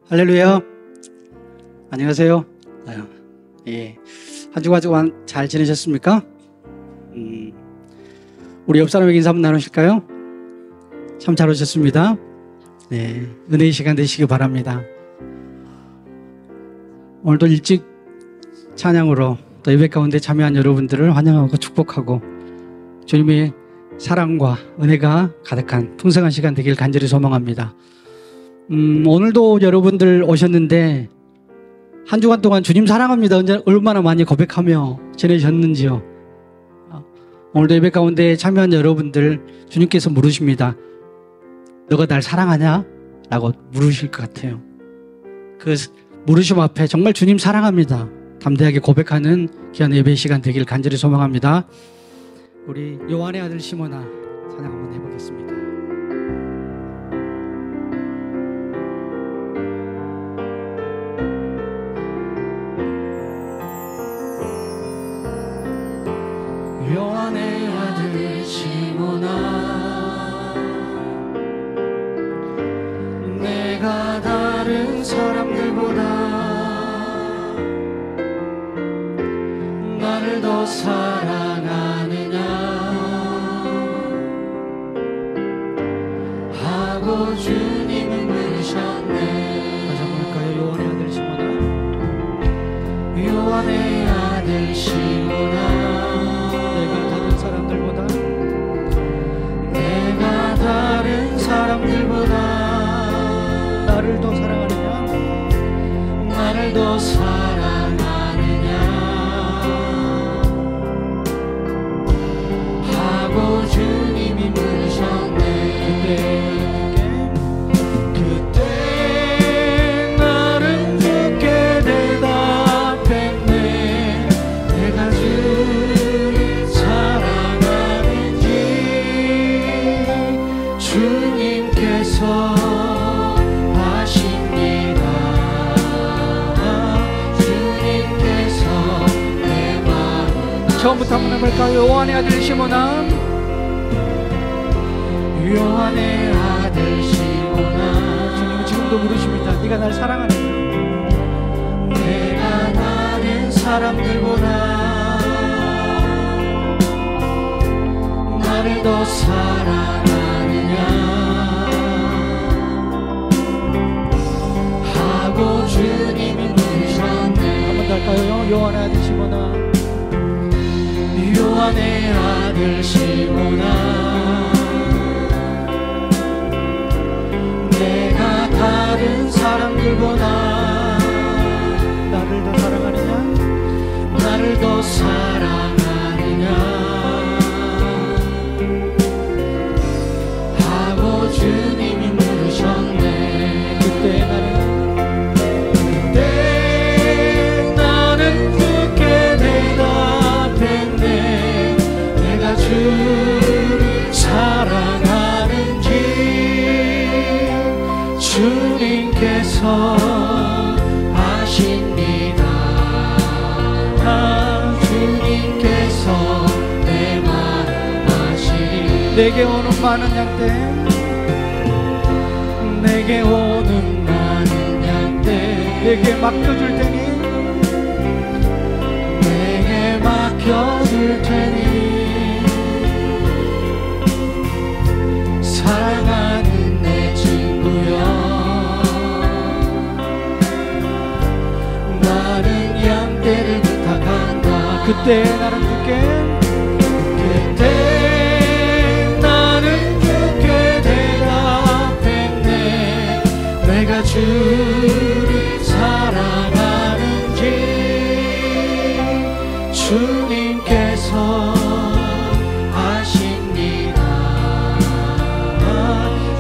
할렐루야. 안녕하세요. 예. 한 주간 잘 지내셨습니까? 우리 옆 사람에게 인사 한번 나누실까요? 참 잘 오셨습니다. 네, 은혜의 시간 되시기 바랍니다. 오늘도 일찍 찬양으로 또 예배 가운데 참여한 여러분들을 환영하고 축복하고 주님의 사랑과 은혜가 가득한 풍성한 시간 되길 간절히 소망합니다. 오늘도 여러분들 오셨는데 한 주간 동안 주님 사랑합니다 얼마나 많이 고백하며 지내셨는지요. 오늘도 예배 가운데 참여한 여러분들 주님께서 물으십니다. 너가 날 사랑하냐? 라고 물으실 것 같아요. 그 물으심 앞에 정말 주님 사랑합니다 담대하게 고백하는 귀한 예배 시간 되길 간절히 소망합니다. 우리 요한의 아들 시몬아 찬양 한번 해보겠습니다. 요한의 아들 시몬아, 내가 다른 사람들보다 나를 더 사랑하느냐 하고 주님은 물으셨네. 다시 한번 할까요? 요한의 아들 시몬아, 요한의 아들 시몬아, 내가 다른 사람들보다 나를 더 사랑하느냐? 나를 더 사랑하느냐 하고 주님이 물으셨네. 그때 나는 주께 대답했네. 내가 주를 사랑하는지 주님께서 아십니다. 주님께서 내 마음. 처음부터 한번 해볼까요? 요한의 아들 시몬아, 요한의 아들 시몬아, 주님은 지금도 물으십니다. 네가 날 사랑하느냐? 내가 다른 사람들보다 나를 더 사랑하느냐 하고 주님이 물으셨네. 한번 더 할까요? 요한의 아들 시몬아, 요한의 아들 시몬아, 내가 다른 사람들보다 나를 더 사랑하느냐? 나를 더 사랑하느냐 하고 주님이 물으셨네. 그때 나는 주께 대답했네. 내가 주를 사랑하는지 주님께서 아십니다. 주님께서 내 마음 아시니. 내게 오는 많은 양떼, 내게 오는 많은 양떼 내게 맡겨줄 테니 내게 맡겨줄 테니 사랑하는 내 친구여, 나는 양떼를 부탁한다. 그때 나는 주께 그때 나는 주께 대답했네. 내가 주를 사랑하는지 주님께서 아십니다.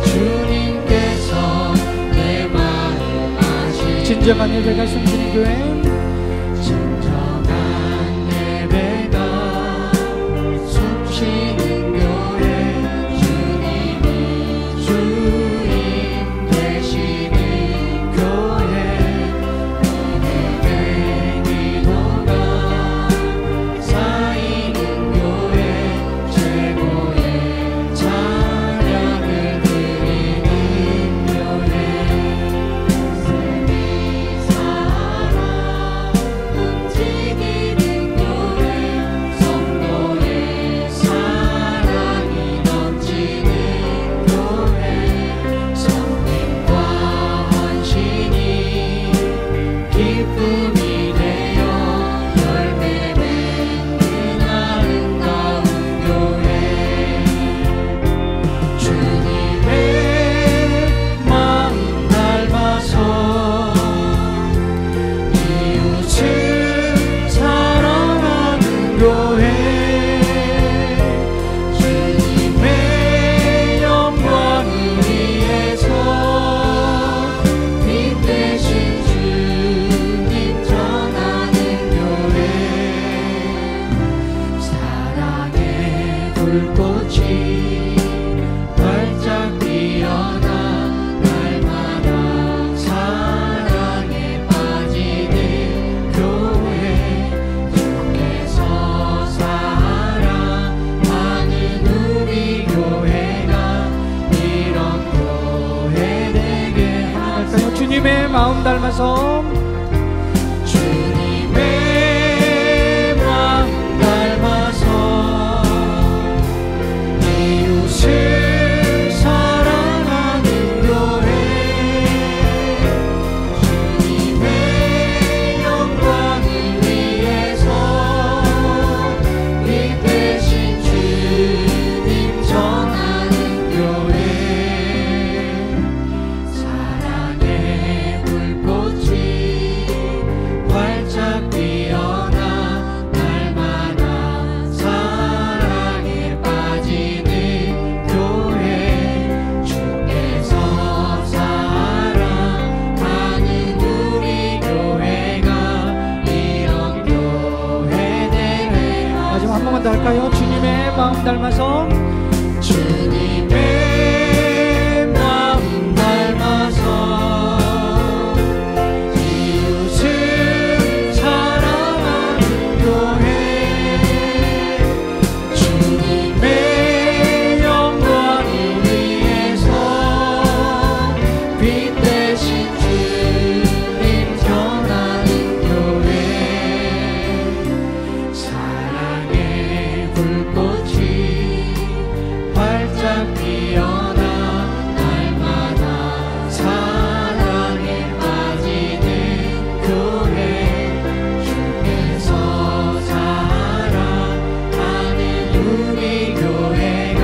주님께서 내 마음 아십니다. 진정한 예배가 숨쉬는 교회, 진정한 예배가 숨쉬는 교회, 주님이 주인 되시는 교회, 내 기도가 쌓이는 교회, 최고의 찬양을 드리는 교회, 마음 닮아서 주님의 마음 닮아서 이웃을 사랑하는 교회 주님의 영광을 위해서 빛 대신 주님 전하는 교회 사랑의 불꽃이 활짝 피어나 날마다 사랑에 빠지는 교회 주께서 사랑하는 우리 교회가 이런 교회 되네. 마지막 한 번만 더 할까요? 주님의 마음 닮아서 주님의 마음 닮아서 이웃을 사랑하는 교회 주님의 영광을 위해서 빛 대신 주님 전하는 교회 사랑의 불꽃이 활짝 피어나 날마다 사랑에 빠지는 교회 주께서 사랑하는 우리 교회가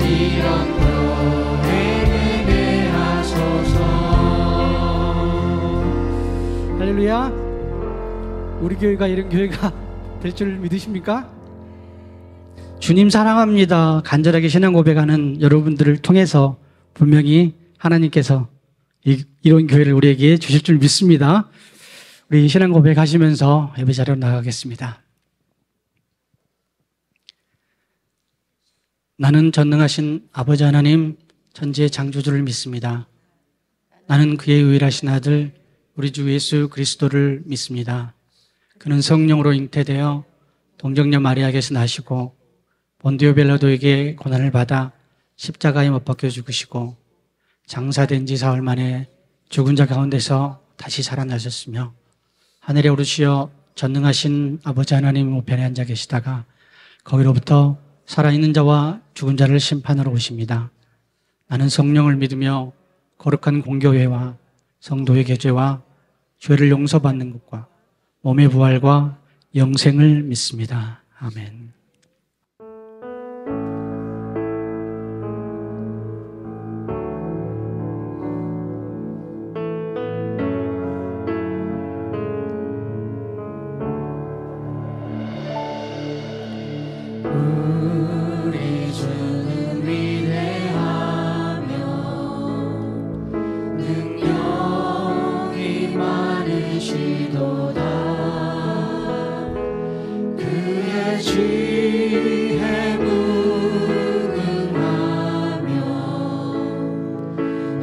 이런 교회 되게 하소서. 할렐루야. 우리 교회가 이런 교회가 될 줄 믿으십니까? 주님 사랑합니다. 간절하게 신앙 고백하는 여러분들을 통해서 분명히 하나님께서 이런 교회를 우리에게 주실 줄 믿습니다. 우리 신앙 고백하시면서 예배 자리로 나가겠습니다. 나는 전능하신 아버지 하나님 천지의 창조주를 믿습니다. 나는 그의 유일하신 아들 우리 주 예수 그리스도를 믿습니다. 그는 성령으로 잉태되어 동정녀 마리아에게서 나시고 본디오 빌라도에게 고난을 받아 십자가에 못 박혀 죽으시고 장사된 지 사흘 만에 죽은 자 가운데서 다시 살아나셨으며 하늘에 오르시어 전능하신 아버지 하나님 우편에 앉아 계시다가 거기로부터 살아있는 자와 죽은 자를 심판하러 오십니다. 나는 성령을 믿으며 거룩한 공교회와 성도의 교제와 죄를 용서받는 것과 몸의 부활과 영생을 믿습니다. 아멘. 우리 주는 위대하며 능력이 많으시도다. 그의 지혜 무궁하며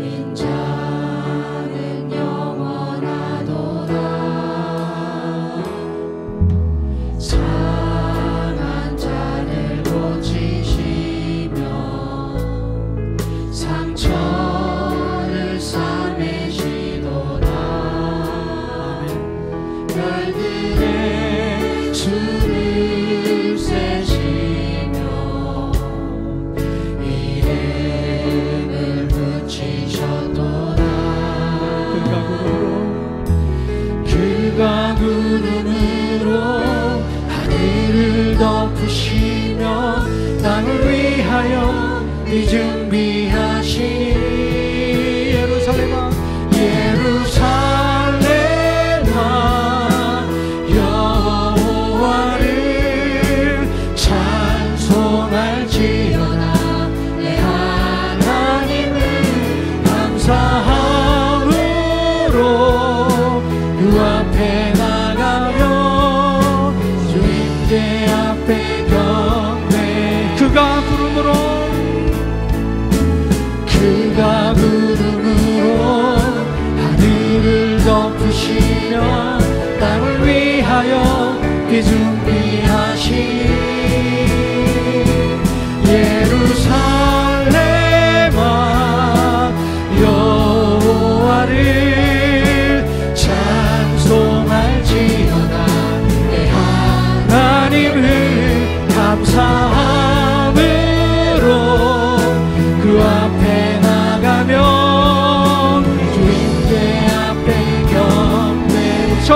인자는 영원하도다. 상한 자를 고치시며 상처를 싸매시도다. 별들의 수를 세시며 이름을 붙이셨도다. 그가 구름으로 하늘을 덮으시며 땅을 위하여 비 준비하시니 예루살렘아 여호와를 찬송할지어다. 내 하나님을 감사함으로 그 앞에 나가며 주님께 앞에 경배. 그가 구름으로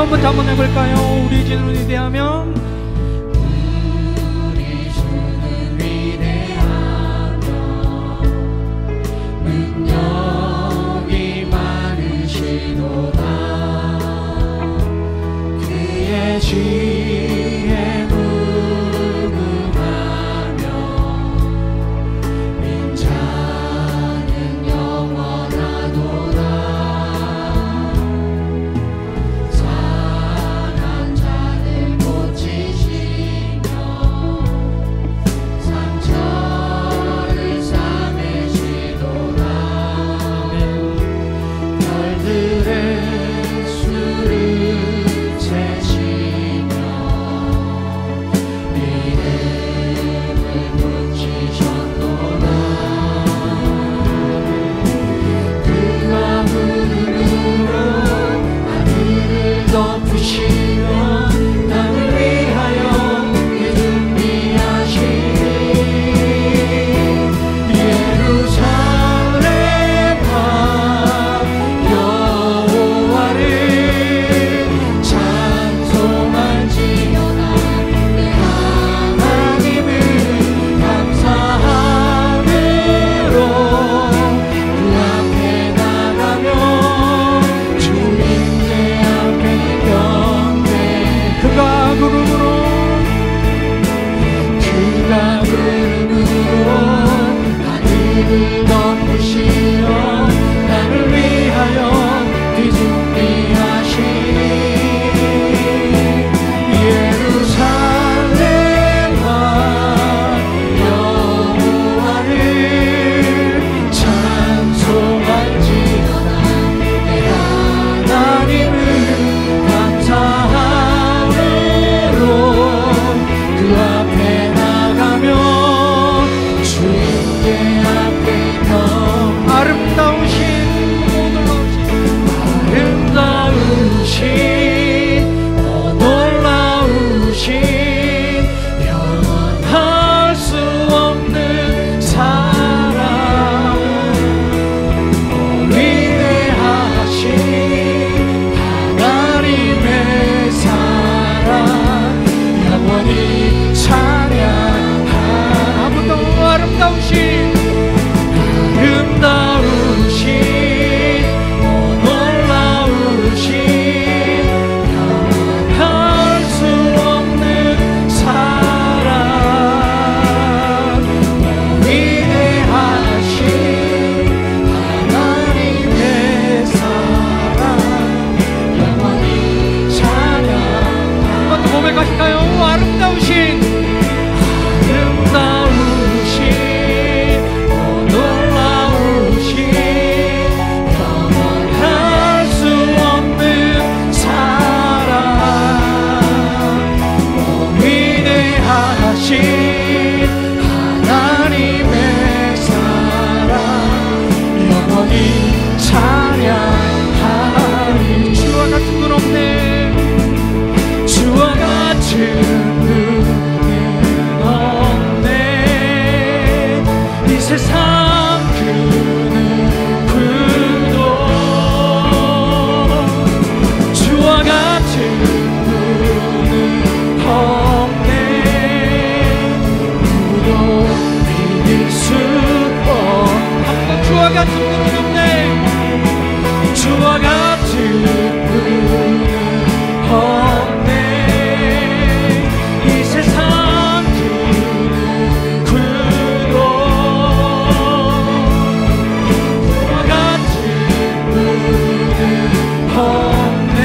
처음부터 한번 해볼까요? 우리 주는 위대하며 우리 주는 위대하며 능력이 많으시도다. 그의 지혜 무궁하며 인자는 영원하도다. 상한 자를 고치시며 상처를 싸매시도다. 별들의 수를 세시며 이름을 붙이셨도다. 그가 구름으로 하늘을 덮으시며 나를 위하여 준비하시니 예루살렘 방 여호와를 찬송할지어다. 내 하나님을 감사함으로 그 앞에 나가며 주님의 앞에 경배. 그가 구름으로 하늘을 덮으시며 나를 위하여 뒤준비하시니 예루살렘 왕 여호와를 찬송할지어다. 내 하나님을 감사함으로 그 앞에 나가며 주님께 앞에 아름다우신 놀라우신 영원할 수 없는 사랑 위대하신 하나님의 사랑 영원히 찬양하. 아무도 아름다우신 놀라우신 영원할 수 없는 사랑 위대하신 하나님의 사랑 영원히 찬양하. 한번 더 고백하실까요? 아름다우신 놀라우신 영원할 수 없는 사랑 위대하신 하나님의 사랑 영원히 찬양하리. 주와 같은 분 없네. 주와 같은 분은 없네. 이 세상 그는 구도 주와 같은 분은 없네. 누구도 믿을 수 없네. 주와 같은 분 없네. 주와 같은 분은 없네. 이 세상 그는 구도 주와 같은 분은 없네.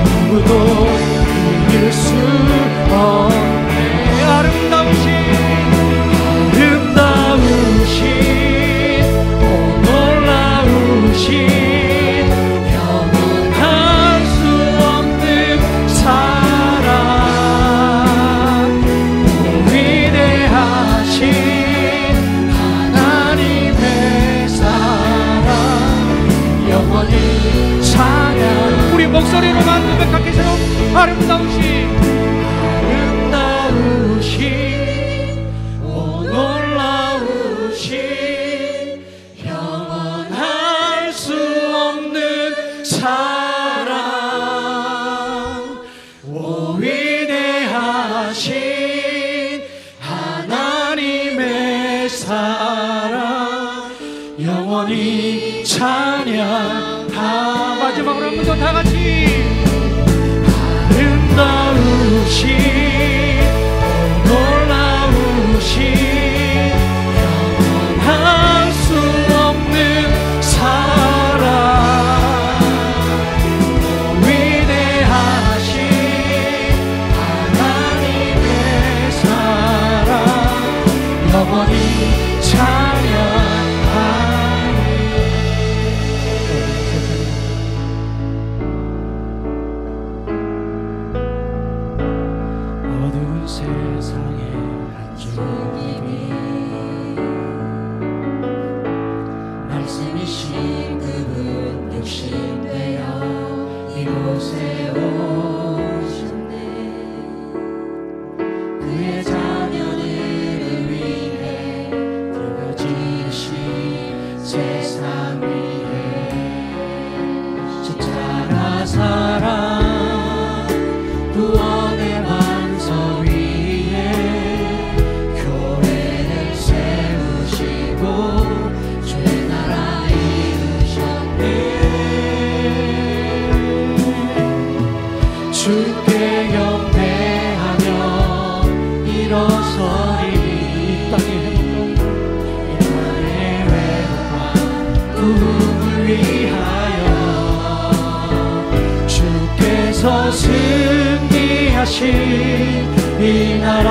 누구도 믿을 수 없네. 아름다우신 놀라우신 영원할 수 사랑 영원히 찬양하. 마지막으로 한 번 더 다 같이. 아름다우신 놀라우신 영원할 수 없는 사랑 위대하신 하나님의 사랑 영원히 찬양하리. 어두운 세상에 한 주님이 말씀이신 그분 육신 되어 이곳에 오셨네. 그의 자녀들을 위해 그가 지으신 세상 위에 십자가 사랑 구원의 반석 위에 교회를 세우시고 주의 나라 이루셨네. 주께 경배하며 일어서리. 이 땅의 회복과 구음을 위하여 주께서 승리하신 이 나라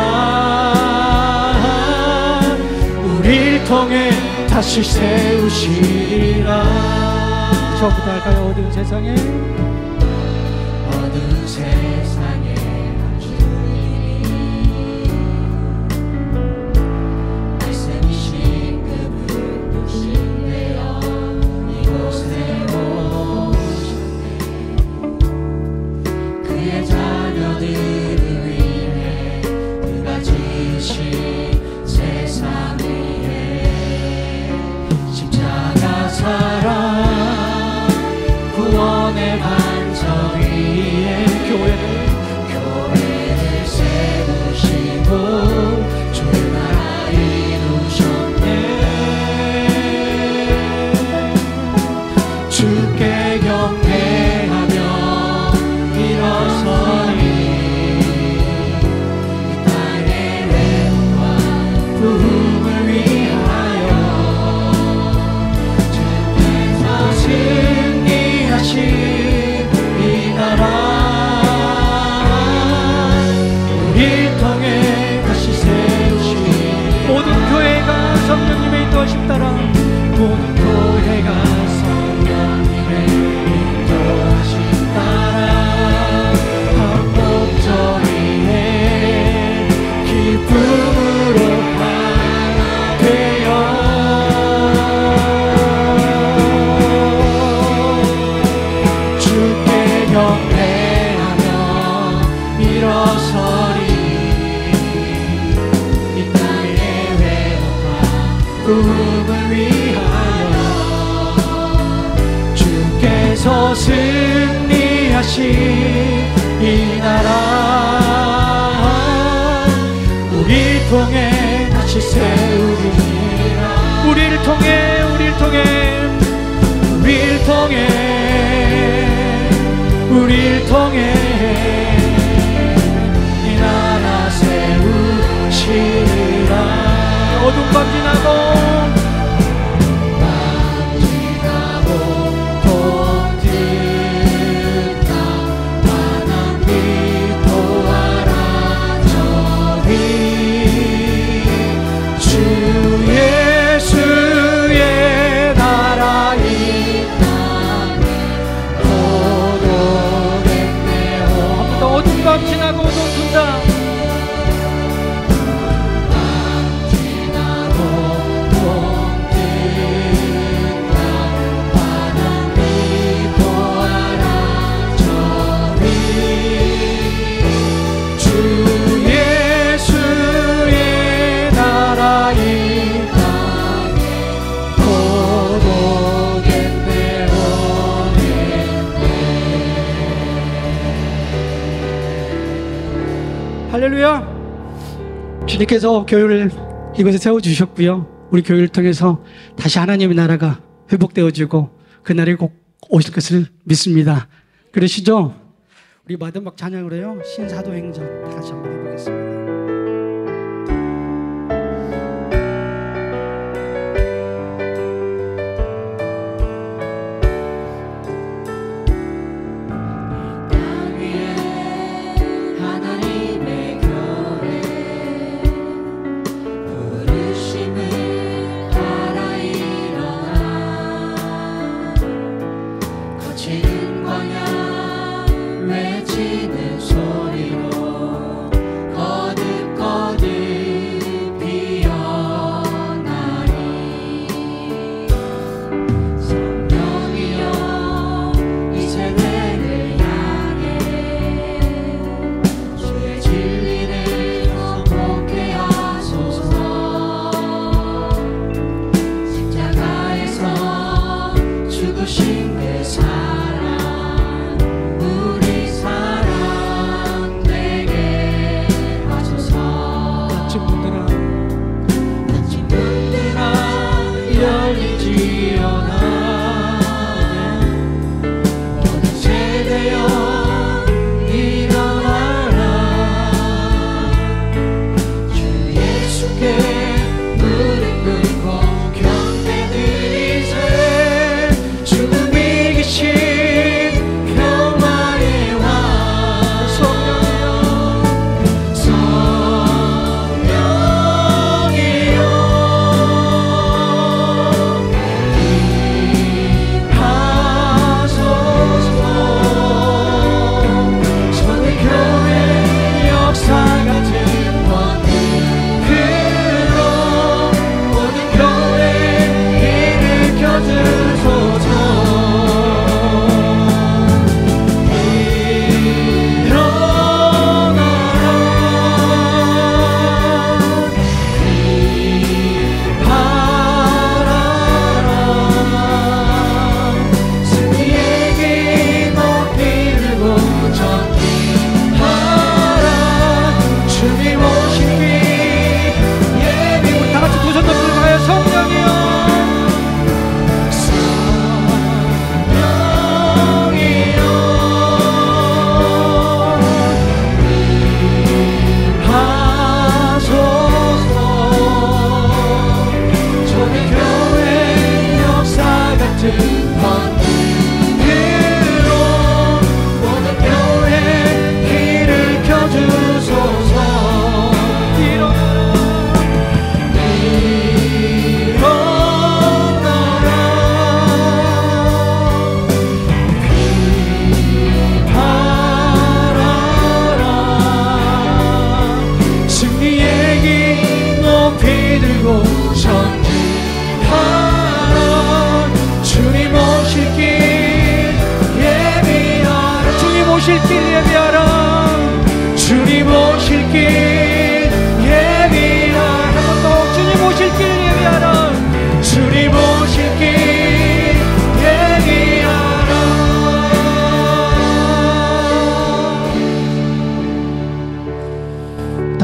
우리를 통해 다시 세우시리라. 저부터 할까요? 어두운 세상에. 어두운 세상에 한 주님이 말씀이신 그분 육신 되어 이곳에 오셨네. 그의 자녀들을 위해 그가 지으신 세상 위에 십자가 사랑 구원의 반석 위에 교회를 세우시고 주의 나라 이루셨네. 주께 경배하며 일어서리. 이 땅의 회복과 구음을 위하여 주께서 승리하신 이 나라 우리를 통해 다시 세우시리. 모든 교회가 성령님의 인도하심 따라. 모든 교회가 성령님의 인도하심 따라 한 목소리에 기쁨으로 하나 되어 주께 경배하며 일어서리. 이 땅의 회복과 구음을 위하여 주께서 승리하신 이 나라 우리를 통해 다시 세우리라. 우리를 통해 우리를 통해 이 나라 세우시리라. 어둠 밤 지나고 봄 든다. 환한 빛 보아라 저리. 주 예수의 나라 이 땅에 고독했네요. 어둠 밤 지나고 어둠 든다. 할렐루야. 주님께서 교회를 이곳에 세워주셨고요. 우리 교회를 통해서 다시 하나님의 나라가 회복되어지고 그 날이 꼭 오실 것을 믿습니다. 그러시죠? 우리 마지막 찬양으로요, 신사도행전 다 같이 한번 해보겠습니다. 외치는 소리로 거듭거듭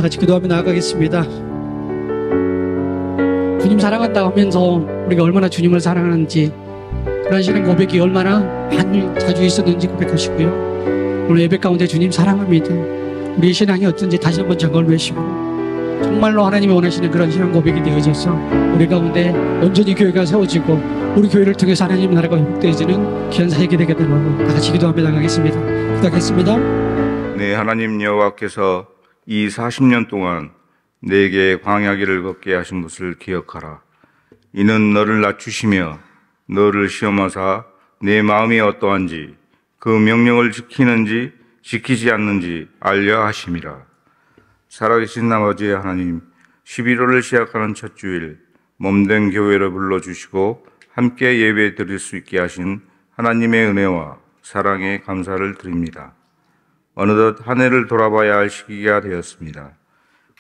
같이 기도하며 나아가겠습니다. 주님 사랑한다 하면서 우리가 얼마나 주님을 사랑하는지, 그런 신앙 고백이 얼마나 많이 자주 있었는지 고백하시고요. 오늘 예배 가운데 주님 사랑합니다, 우리의 신앙이 어떤지 다시 한번 점검을 해시고, 정말로 하나님이 원하시는 그런 신앙 고백이 되어져서 우리 가운데 온전히 교회가 세워지고 우리 교회를 통해서 하나님 나라가 회복되어지는 귀한 사역이 되게 되라고 다 같이 기도하며 나가겠습니다. 기도하겠습니다. 네, 하나님 여호와께서 이 40년 동안 내게 광야길을 걷게 하신 것을 기억하라. 이는 너를 낮추시며 너를 시험하사 내 마음이 어떠한지 그 명령을 지키는지 지키지 않는지 알려 하심이라. 살아계신 아버지 하나님, 11월을 시작하는 첫 주일 몸된 교회를 불러주시고 함께 예배 드릴 수 있게 하신 하나님의 은혜와 사랑에 감사를 드립니다. 어느덧 한 해를 돌아봐야 할 시기가 되었습니다.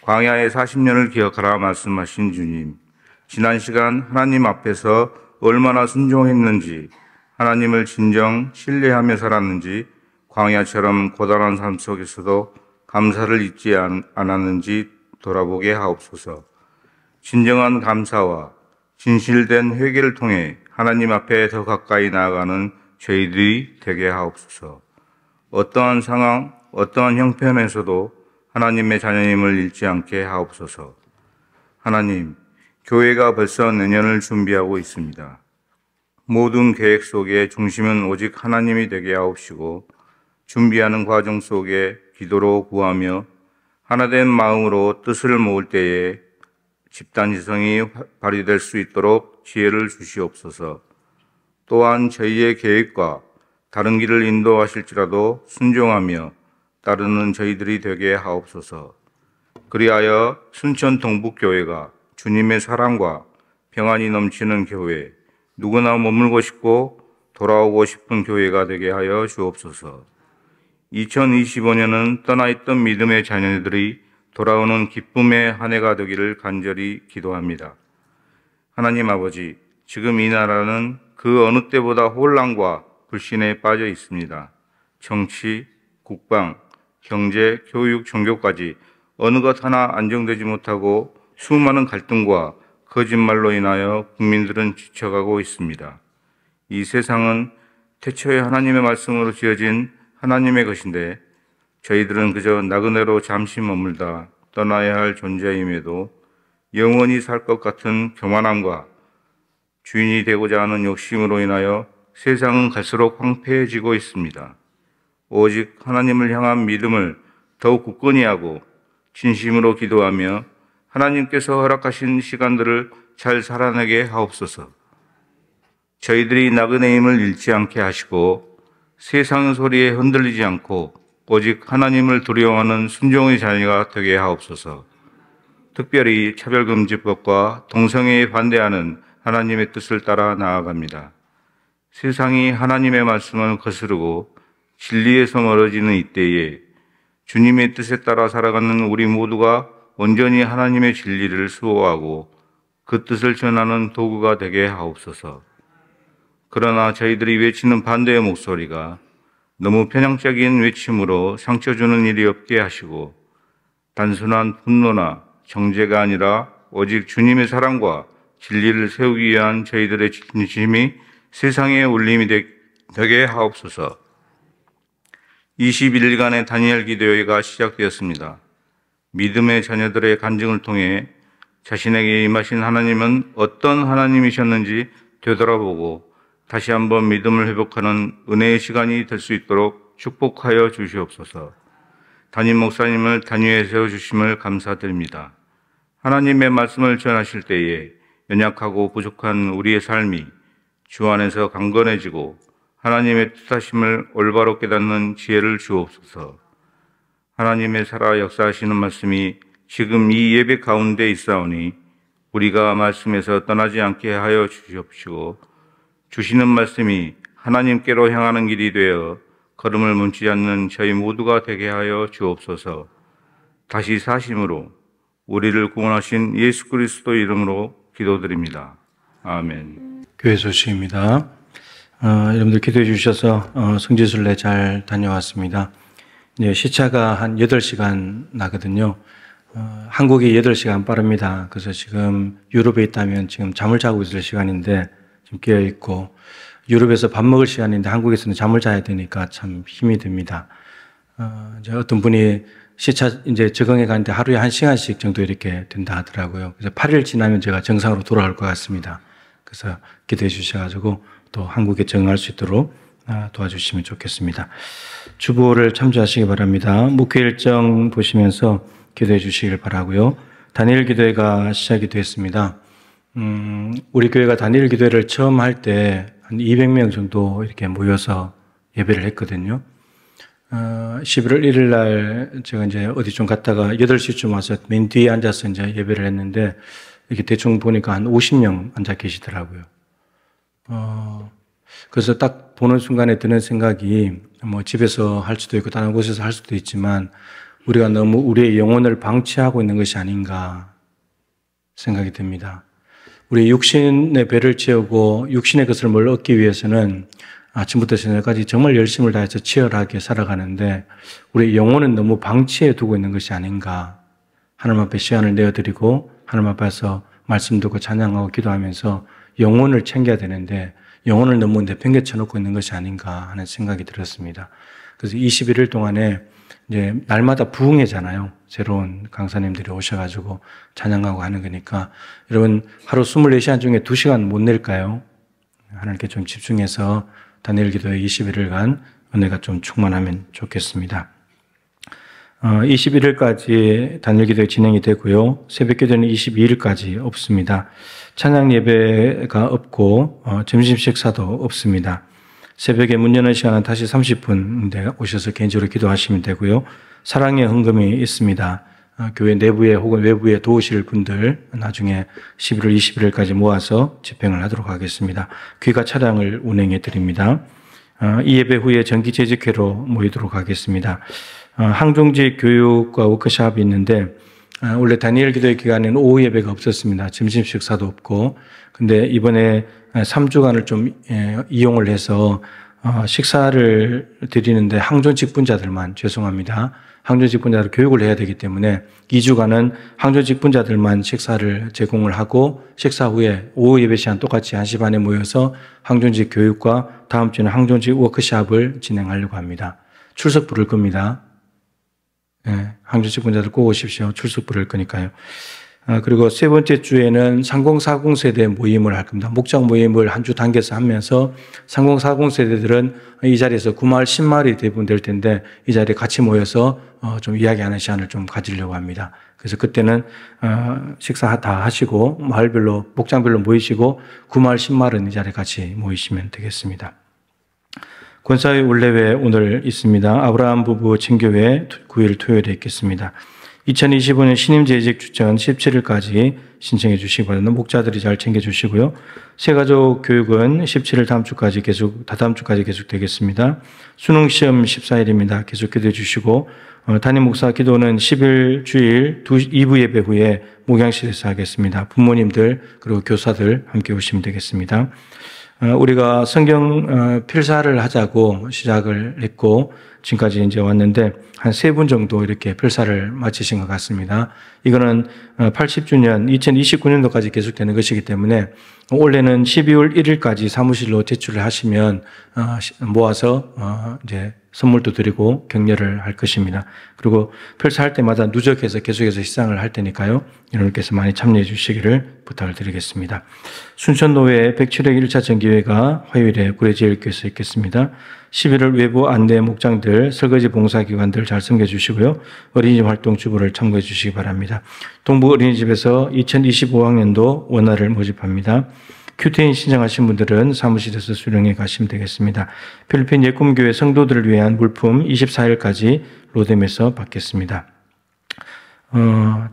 광야의 40년을 기억하라 말씀하신 주님, 지난 시간 하나님 앞에서 얼마나 순종했는지, 하나님을 진정 신뢰하며 살았는지, 광야처럼 고단한 삶 속에서도 감사를 잊지 않았는지 돌아보게 하옵소서. 진정한 감사와 진실된 회개를 통해 하나님 앞에 더 가까이 나아가는 저희들이 되게 하옵소서. 어떠한 상황, 어떠한 형편에서도 하나님의 자녀임을 잃지 않게 하옵소서. 하나님, 교회가 벌써 내년을 준비하고 있습니다. 모든 계획 속에 중심은 오직 하나님이 되게 하옵시고 준비하는 과정 속에 기도로 구하며 하나된 마음으로 뜻을 모을 때에 집단 지성이 발휘될 수 있도록 지혜를 주시옵소서. 또한 저희의 계획과 다른 길을 인도하실지라도 순종하며 따르는 저희들이 되게 하옵소서. 그리하여 순천 동북교회가 주님의 사랑과 평안이 넘치는 교회, 누구나 머물고 싶고 돌아오고 싶은 교회가 되게 하여 주옵소서. 2025년은 떠나있던 믿음의 자녀들이 돌아오는 기쁨의 한 해가 되기를 간절히 기도합니다. 하나님 아버지, 지금 이 나라는 그 어느 때보다 혼란과 불신에 빠져 있습니다. 정치, 국방, 경제, 교육, 종교까지 어느 것 하나 안정되지 못하고 수많은 갈등과 거짓말로 인하여 국민들은 지쳐가고 있습니다. 이 세상은 태초에 하나님의 말씀으로 지어진 하나님의 것인데 저희들은 그저 나그네로 잠시 머물다 떠나야 할 존재임에도 영원히 살 것 같은 교만함과 주인이 되고자 하는 욕심으로 인하여 세상은 갈수록 황폐해지고 있습니다. 오직 하나님을 향한 믿음을 더욱 굳건히 하고 진심으로 기도하며 하나님께서 허락하신 시간들을 잘 살아내게 하옵소서. 저희들이 나그네임을 잃지 않게 하시고 세상의 소리에 흔들리지 않고 오직 하나님을 두려워하는 순종의 자녀가 되게 하옵소서. 특별히 차별금지법과 동성애에 반대하는 하나님의 뜻을 따라 나아갑니다. 세상이 하나님의 말씀을 거스르고 진리에서 멀어지는 이때에 주님의 뜻에 따라 살아가는 우리 모두가 온전히 하나님의 진리를 수호하고 그 뜻을 전하는 도구가 되게 하옵소서. 그러나 저희들이 외치는 반대의 목소리가 너무 편향적인 외침으로 상처 주는 일이 없게 하시고 단순한 분노나 정죄가 아니라 오직 주님의 사랑과 진리를 세우기 위한 저희들의 진심이 세상에 울림이 되게 하옵소서. 21일간의 다니엘 기도회가 시작되었습니다. 믿음의 자녀들의 간증을 통해 자신에게 임하신 하나님은 어떤 하나님이셨는지 되돌아보고 다시 한번 믿음을 회복하는 은혜의 시간이 될 수 있도록 축복하여 주시옵소서. 담임 목사님을 단위에 세워주심을 감사드립니다. 하나님의 말씀을 전하실 때에 연약하고 부족한 우리의 삶이 주 안에서 강건해지고 하나님의 뜻하심을 올바로 깨닫는 지혜를 주옵소서. 하나님의 살아 역사하시는 말씀이 지금 이 예배 가운데 있사오니 우리가 말씀에서 떠나지 않게 하여 주시옵시고 주시는 말씀이 하나님께로 향하는 길이 되어 걸음을 멈추지 않는 저희 모두가 되게 하여 주옵소서. 다시 사심으로 우리를 구원하신 예수 그리스도 이름으로 기도드립니다. 아멘. 교회 소식입니다. 여러분들 기도해 주셔서 성지순례 잘 다녀왔습니다. 이제 시차가 한 8시간 나거든요. 한국이 8시간 빠릅니다. 그래서 지금 유럽에 있다면 지금 잠을 자고 있을 시간인데 지금 깨어 있고 유럽에서 밥 먹을 시간인데 한국에서는 잠을 자야 되니까 참 힘이 듭니다. 이제 어떤 분이 시차 이제 적응해 가는데 하루에 1시간씩 정도 이렇게 된다 하더라고요. 그래서 8일 지나면 제가 정상으로 돌아올 것 같습니다. 그래서 기도해 주셔가지고 또 한국에 적응할 수 있도록 도와주시면 좋겠습니다. 주보를 참조하시기 바랍니다. 목회 일정 보시면서 기도해 주시길 바라고요. 다니엘 기도회가 시작이 됐습니다. 우리 교회가 다니엘 기도회를 처음 할 때 한 200명 정도 이렇게 모여서 예배를 했거든요. 11월 1일 날 제가 이제 어디 좀 갔다가 8시쯤 와서 맨 뒤에 앉아서 이제 예배를 했는데 이렇게 대충 보니까 한 50명 앉아 계시더라고요. 그래서 딱 보는 순간에 드는 생각이 뭐 집에서 할 수도 있고 다른 곳에서 할 수도 있지만 우리가 너무 우리의 영혼을 방치하고 있는 것이 아닌가 생각이 듭니다. 우리 육신의 배를 채우고 육신의 것을 뭘 얻기 위해서는 아침부터 저녁까지 정말 열심을 다해서 치열하게 살아가는데 우리 영혼은 너무 방치해 두고 있는 것이 아닌가. 하나님 앞에 시간을 내어드리고 하나님 앞에서 말씀 듣고 찬양하고 기도하면서 영혼을 챙겨야 되는데 영혼을 너무 내팽개쳐 놓고 있는 것이 아닌가 하는 생각이 들었습니다. 그래서 21일 동안에 이제 날마다 부흥회잖아요. 새로운 강사님들이 오셔가지고 찬양하고 하는 거니까 여러분 하루 24시간 중에 2시간 못 낼까요? 하나님께 좀 집중해서 다니엘 기도회 21일간 은혜가 좀 충만하면 좋겠습니다. 21일까지 다니엘 기도회 진행이 되고요. 새벽 기도는 22일까지 없습니다. 찬양 예배가 없고 점심 식사도 없습니다. 새벽에 문 여는 시간은 다시 30분인데 오셔서 개인적으로 기도하시면 되고요. 사랑의 헌금이 있습니다. 교회 내부에 혹은 외부에 도우실 분들 나중에 11월 21일까지 모아서 집행을 하도록 하겠습니다. 귀가 차량을 운행해 드립니다. 이 예배 후에 정기 재직회로 모이도록 하겠습니다. 항종직 교육과 워크숍이 있는데 원래 다니엘 기도회 기간에는 오후 예배가 없었습니다. 점심 식사도 없고 근데 이번에 3주간을 좀 이용을 해서 식사를 드리는데 항존 직분자들만 죄송합니다. 항존 직분자들 교육을 해야 되기 때문에 2주간은 항존 직분자들만 식사를 제공을 하고 식사 후에 오후 예배 시간 똑같이 1시 반에 모여서 항존직 교육과 다음 주는 항존직 워크숍을 진행하려고 합니다. 출석 부를 겁니다. 항존 직분자들 꼭 오십시오. 출석 부를 거니까요. 그리고 세 번째 주에는 3040 세대 모임을 할 겁니다. 목장 모임을 한 주 당겨서 하면서 3040 세대들은 이 자리에서 9마을, 10마을이 대부분 될 텐데 이 자리에 같이 모여서 좀 이야기하는 시간을 좀 가지려고 합니다. 그래서 그때는 식사 다 하시고 마을별로, 목장별로 모이시고 9마을, 10마을은 이 자리에 같이 모이시면 되겠습니다. 권사회 원래회 오늘 있습니다. 아브라함 부부 친교회 9일 토요일에 있겠습니다. 2025년 신임 재직 추천 17일까지 신청해 주시기 바랍니다. 목자들이 잘 챙겨 주시고요. 새가족 교육은 17일 다다음 주까지 계속 되겠습니다. 수능 시험 14일입니다. 계속 기도해 주시고 담임 목사 기도는 10일 주일 2부 예배 후에 목양실에서 하겠습니다. 부모님들 그리고 교사들 함께 오시면 되겠습니다. 우리가 성경 필사를 하자고 시작을 했고 지금까지 이제 왔는데 한 3분 정도 이렇게 필사를 마치신 것 같습니다. 이거는 80주년 2029년도까지 계속되는 것이기 때문에 올해는 12월 1일까지 사무실로 제출을 하시면 모아서 이제 선물도 드리고 격려를 할 것입니다. 그리고 필사할 때마다 누적해서 계속해서 시상을 할 테니까요. 여러분께서 많이 참여해 주시기를 부탁을 드리겠습니다. 순천노회 107회 1차 정기회가 화요일에 구례제일교회에서 있겠습니다. 11월 외부 안내 목장들, 설거지 봉사기관들 잘 섬겨주시고요. 어린이집 활동 주부를 참고해 주시기 바랍니다. 동부 어린이집에서 2025학년도 원화를 모집합니다. 큐테인 신청하신 분들은 사무실에서 수령해 가시면 되겠습니다. 필리핀 예꿈교회 성도들을 위한 물품 24일까지 로뎀에서 받겠습니다.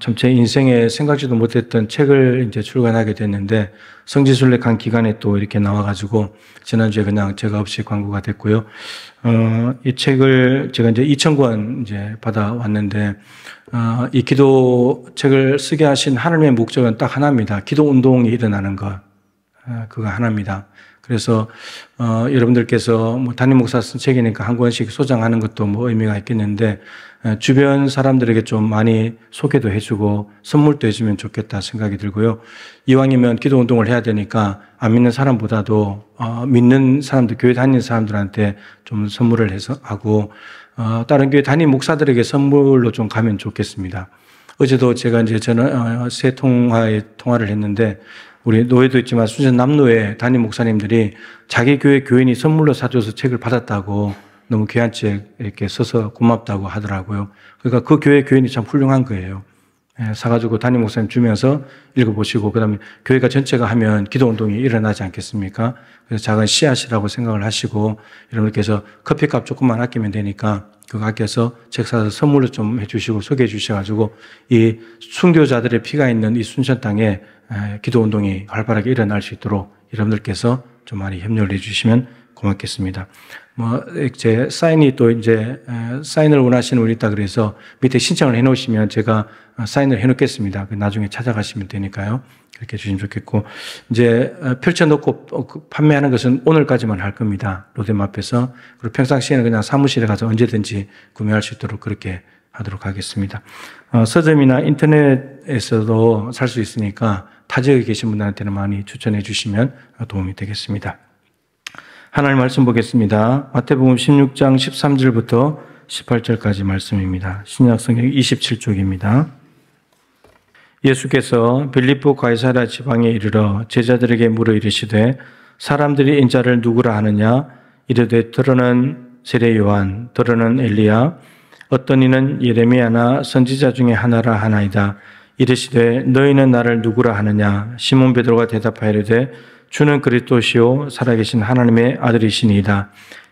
참 제 인생에 생각지도 못했던 책을 이제 출간하게 됐는데 성지순례 간 기간에 또 이렇게 나와가지고 지난주에 그냥 제가 없이 광고가 됐고요. 이 책을 제가 이제 2,000권 이제 받아왔는데 이 기도 책을 쓰게 하신 하나님의 목적은 딱 하나입니다. 기도 운동이 일어나는 것. 그거 하나입니다. 그래서 여러분들께서 뭐 담임 목사 쓴 책이니까 한 권씩 소장하는 것도 뭐 의미가 있겠는데 주변 사람들에게 좀 많이 소개도 해주고 선물도 해주면 좋겠다 생각이 들고요. 이왕이면 기도 운동을 해야 되니까 안 믿는 사람보다도 믿는 사람들, 교회 다니는 사람들한테 좀 선물을 해서 하고 다른 교회 담임 목사들에게 선물로 좀 가면 좋겠습니다. 어제도 제가 이제 저는 새 통화를 했는데 우리 노예도 있지만 순천 남노회 담임 목사님들이 자기 교회 교인이 선물로 사줘서 책을 받았다고 너무 귀한 책 이렇게 써서 고맙다고 하더라고요. 그러니까 그 교회 교인이 참 훌륭한 거예요. 사가지고 담임 목사님 주면서 읽어보시고 그다음에 교회가 전체가 하면 기도운동이 일어나지 않겠습니까? 그래서 작은 씨앗이라고 생각을 하시고 여러분께서 커피값 조금만 아끼면 되니까 그거 아껴서 책 사서 선물로 좀 해주시고 소개해 주셔가지고 이 순교자들의 피가 있는 이 순천 땅에 기도운동이 활발하게 일어날 수 있도록 여러분들께서 좀 많이 협력을 해주시면 고맙겠습니다. 제 사인이 또 이제 사인을 원하시는 분이 있다 그래서 밑에 신청을 해 놓으시면 제가 사인을 해 놓겠습니다. 나중에 찾아가시면 되니까요. 그렇게 해주시면 좋겠고, 이제 펼쳐놓고 판매하는 것은 오늘까지만 할 겁니다. 로뎀 앞에서. 그리고 평상시에는 그냥 사무실에 가서 언제든지 구매할 수 있도록 그렇게 하도록 하겠습니다. 서점이나 인터넷에서도 살 수 있으니까 타 지역에 계신 분들한테는 많이 추천해 주시면 도움이 되겠습니다. 하나님 말씀 보겠습니다. 마태복음 16장 13절부터 18절까지 말씀입니다. 신약성경 27쪽입니다. 예수께서 빌립보 가이사랴 지방에 이르러 제자들에게 물어 이르시되 사람들이 인자를 누구라 하느냐? 이르되 들어는 세례 요한, 들어는 엘리야, 어떤 이는 예레미야나 선지자 중에 하나라 하나이다. 이르시되 너희는 나를 누구라 하느냐? 시몬 베드로가 대답하여 이르되 주는 그리스도시요 살아계신 하나님의 아들이시니이다.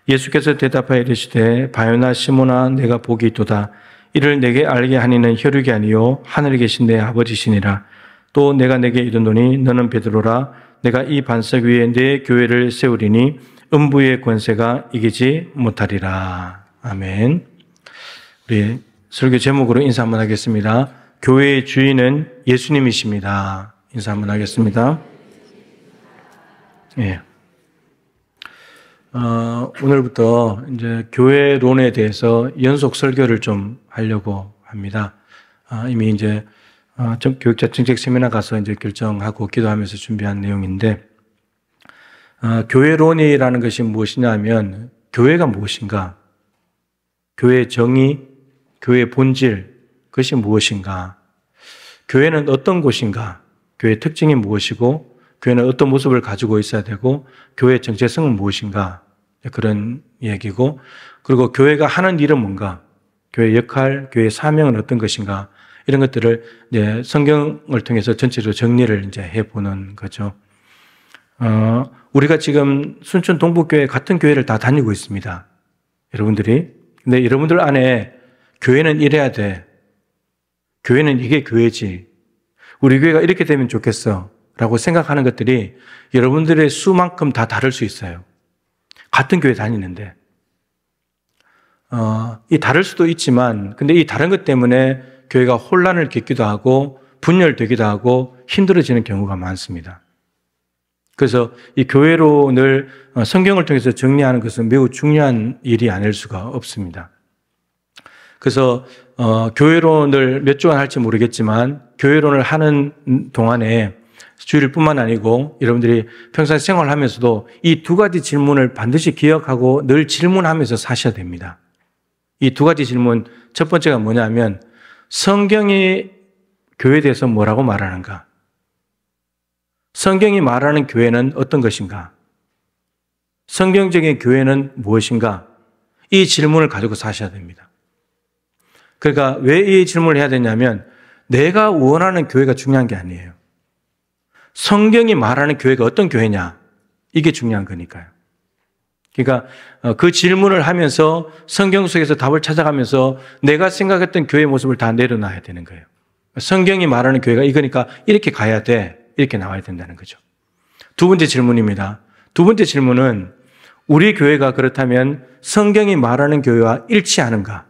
예수께서 대답하여 이르시되 바요나 시몬아 내가 복이 있도다. 이를 내게 알게 하니는 혈육이 아니요 하늘에 계신 내 아버지시니라. 또 내가 내게 이르노니 너는 베드로라. 내가 이 반석 위에 내 교회를 세우리니 음부의 권세가 이기지 못하리라. 아멘. 우리 설교 제목으로 인사 한번 하겠습니다. 교회의 주인은 예수님이십니다. 인사 한번 하겠습니다. 예. 오늘부터 이제 교회론에 대해서 연속 설교를 좀 하려고 합니다. 이미 이제 교육자 정책 세미나 가서 이제 결정하고 기도하면서 준비한 내용인데, 교회론이라는 것이 무엇이냐면 교회가 무엇인가, 교회의 정의, 교회의 본질, 그것이 무엇인가, 교회는 어떤 곳인가, 교회의 특징이 무엇이고 교회는 어떤 모습을 가지고 있어야 되고 교회의 정체성은 무엇인가, 그런 얘기고, 그리고 교회가 하는 일은 뭔가, 교회의 역할, 교회의 사명은 어떤 것인가, 이런 것들을 이제 성경을 통해서 전체적으로 정리를 이제 해보는 거죠. 우리가 지금 순천 동북교회 같은 교회를 다 다니고 있습니다. 여러분들이. 근데 여러분들 안에 교회는 이래야 돼. 교회는 이게 교회지. 우리 교회가 이렇게 되면 좋겠어. 라고 생각하는 것들이 여러분들의 수만큼 다 다를 수 있어요. 같은 교회 다니는데. 이 다를 수도 있지만, 근데 이 다른 것 때문에 교회가 혼란을 겪기도 하고, 분열되기도 하고, 힘들어지는 경우가 많습니다. 그래서 이 교회론을 성경을 통해서 정리하는 것은 매우 중요한 일이 아닐 수가 없습니다. 그래서 교회론을 몇 주간 할지 모르겠지만, 교회론을 하는 동안에 주일뿐만 아니고 여러분들이 평생 생활하면서도 이 두 가지 질문을 반드시 기억하고 늘 질문하면서 사셔야 됩니다. 이 두 가지 질문, 첫 번째가 뭐냐면 성경이 교회에 대해서 뭐라고 말하는가? 성경이 말하는 교회는 어떤 것인가? 성경적인 교회는 무엇인가? 이 질문을 가지고 사셔야 됩니다. 그러니까 왜 이 질문을 해야 되냐면 내가 원하는 교회가 중요한 게 아니에요. 성경이 말하는 교회가 어떤 교회냐? 이게 중요한 거니까요. 그러니까 그 질문을 하면서 성경 속에서 답을 찾아가면서 내가 생각했던 교회의 모습을 다 내려놔야 되는 거예요. 성경이 말하는 교회가 이거니까 이렇게 가야 돼. 이렇게 나와야 된다는 거죠. 두 번째 질문입니다. 두 번째 질문은 우리 교회가 그렇다면 성경이 말하는 교회와 일치하는가?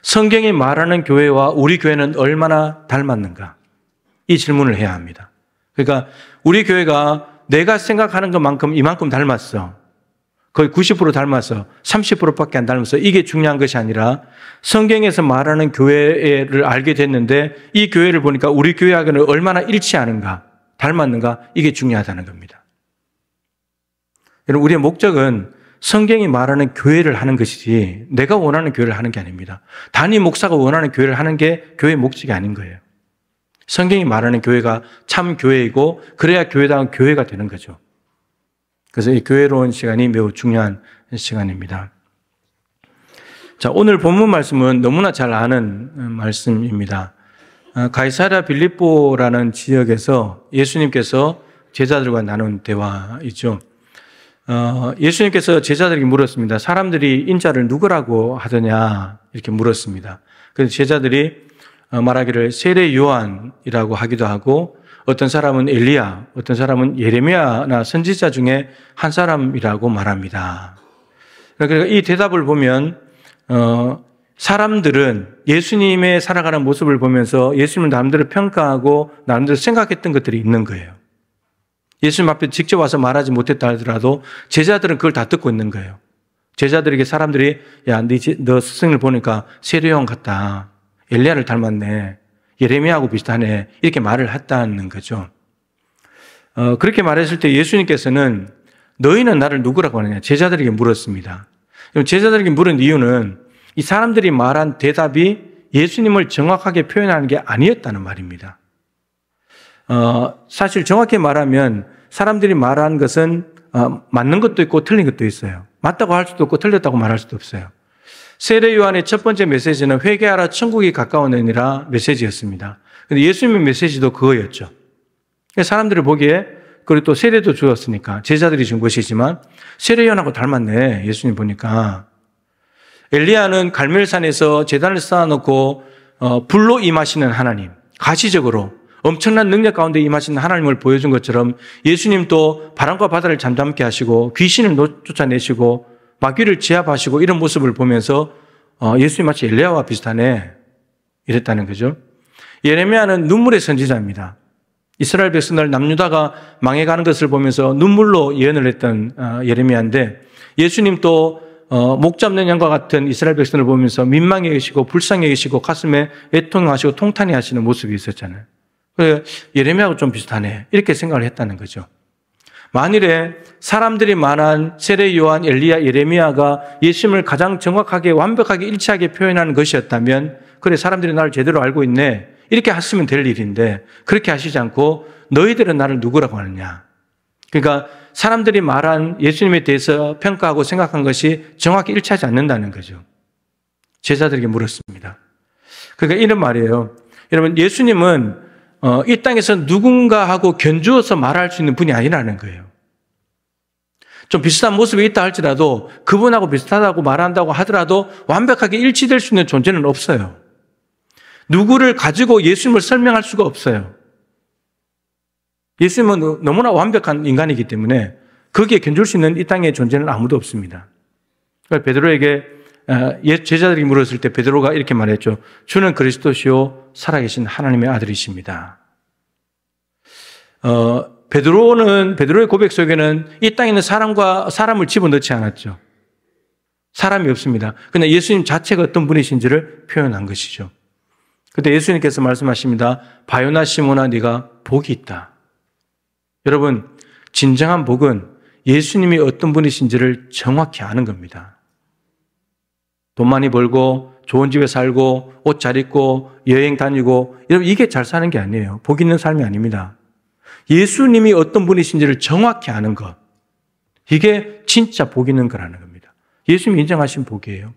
성경이 말하는 교회와 우리 교회는 얼마나 닮았는가? 이 질문을 해야 합니다. 그러니까 우리 교회가 내가 생각하는 것만큼 이만큼 닮았어. 거의 90% 닮았어. 30%밖에 안 닮았어. 이게 중요한 것이 아니라 성경에서 말하는 교회를 알게 됐는데 이 교회를 보니까 우리 교회하고는 얼마나 일치하는가, 닮았는가, 이게 중요하다는 겁니다. 여러분, 우리의 목적은 성경이 말하는 교회를 하는 것이지 내가 원하는 교회를 하는 게 아닙니다. 단임 목사가 원하는 교회를 하는 게 교회의 목적이 아닌 거예요. 성경이 말하는 교회가 참 교회이고 그래야 교회다운 교회가 되는 거죠. 그래서 이 교회론 시간이 매우 중요한 시간입니다. 자, 오늘 본문 말씀은 너무나 잘 아는 말씀입니다. 가이사랴 빌립보라는 지역에서 예수님께서 제자들과 나눈 대화이죠. 예수님께서 제자들에게 물었습니다. 사람들이 인자를 누구라고 하더냐 이렇게 물었습니다. 그래서 제자들이 말하기를 세례 요한이라고 하기도 하고 어떤 사람은 엘리야, 어떤 사람은 예레미야나 선지자 중에 한 사람이라고 말합니다. 그러니까 이 대답을 보면 사람들은 예수님의 살아가는 모습을 보면서 예수님을 나름대로 평가하고 나름대로 생각했던 것들이 있는 거예요. 예수님 앞에 직접 와서 말하지 못했다 하더라도 제자들은 그걸 다 듣고 있는 거예요. 제자들에게 사람들이 야, 너 스승을 보니까 세례 요한 같다. 엘리야를 닮았네. 예레미야하고 비슷하네. 이렇게 말을 했다는 거죠. 그렇게 말했을 때 예수님께서는 너희는 나를 누구라고 하느냐? 제자들에게 물었습니다. 제자들에게 물은 이유는 이 사람들이 말한 대답이 예수님을 정확하게 표현하는 게 아니었다는 말입니다. 사실 정확히 말하면 사람들이 말한 것은 맞는 것도 있고 틀린 것도 있어요. 맞다고 할 수도 없고 틀렸다고 말할 수도 없어요. 세례 요한의 첫 번째 메시지는 회개하라 천국이 가까우니라 메시지였습니다. 근데 예수님의 메시지도 그거였죠. 사람들이 보기에, 그리고 또 세례도 주었으니까 제자들이 준 것이지만 세례 요한하고 닮았네. 예수님 보니까. 엘리야는 갈멜산에서 제단을 쌓아놓고 불로 임하시는 하나님, 가시적으로 엄청난 능력 가운데 임하시는 하나님을 보여준 것처럼 예수님도 바람과 바다를 잠잠케 하시고 귀신을 쫓아내시고 마귀를 제압하시고 이런 모습을 보면서 예수님 마치 엘리야와 비슷하네 이랬다는 거죠. 예레미야는 눈물의 선지자입니다. 이스라엘 백성들 남유다가 망해가는 것을 보면서 눈물로 예언을 했던 예레미야인데, 예수님도 목 잡는 양과 같은 이스라엘 백성을 보면서 민망해 계시고 불쌍해 계시고 가슴에 애통하시고 통탄해 하시는 모습이 있었잖아요. 그래서 예레미야하고 좀 비슷하네 이렇게 생각을 했다는 거죠. 만일에 사람들이 말한 세례 요한, 엘리야, 예레미야가 예수님을 가장 정확하게 완벽하게 일치하게 표현하는 것이었다면, 그래 사람들이 나를 제대로 알고 있네 이렇게 하시면 될 일인데 그렇게 하시지 않고 너희들은 나를 누구라고 하느냐. 그러니까 사람들이 말한 예수님에 대해서 평가하고 생각한 것이 정확히 일치하지 않는다는 거죠. 제자들에게 물었습니다. 그러니까 이런 말이에요. 여러분, 예수님은 이 땅에서 누군가하고 견주어서 말할 수 있는 분이 아니라는 거예요. 좀 비슷한 모습이 있다 할지라도 그분하고 비슷하다고 말한다고 하더라도 완벽하게 일치될 수 있는 존재는 없어요. 누구를 가지고 예수님을 설명할 수가 없어요. 예수님은 너무나 완벽한 인간이기 때문에 거기에 견줄 수 있는 이 땅의 존재는 아무도 없습니다. 그러니까 베드로에게 제자들이 물었을 때 베드로가 이렇게 말했죠. 주는 그리스도시요 살아계신 하나님의 아들이십니다. 베드로의 고백 속에는 이 땅에 있는 사람을 집어넣지 않았죠. 사람이 없습니다. 그냥 예수님 자체가 어떤 분이신지를 표현한 것이죠. 그때 예수님께서 말씀하십니다. 바요나 시몬아 네가 복이 있다. 여러분, 진정한 복은 예수님이 어떤 분이신지를 정확히 아는 겁니다. 돈 많이 벌고 좋은 집에 살고 옷 잘 입고 여행 다니고, 여러분 이게 잘 사는 게 아니에요. 복 있는 삶이 아닙니다. 예수님이 어떤 분이신지를 정확히 아는 것, 이게 진짜 복 있는 거라는 겁니다. 예수님이 인정하신 복이에요.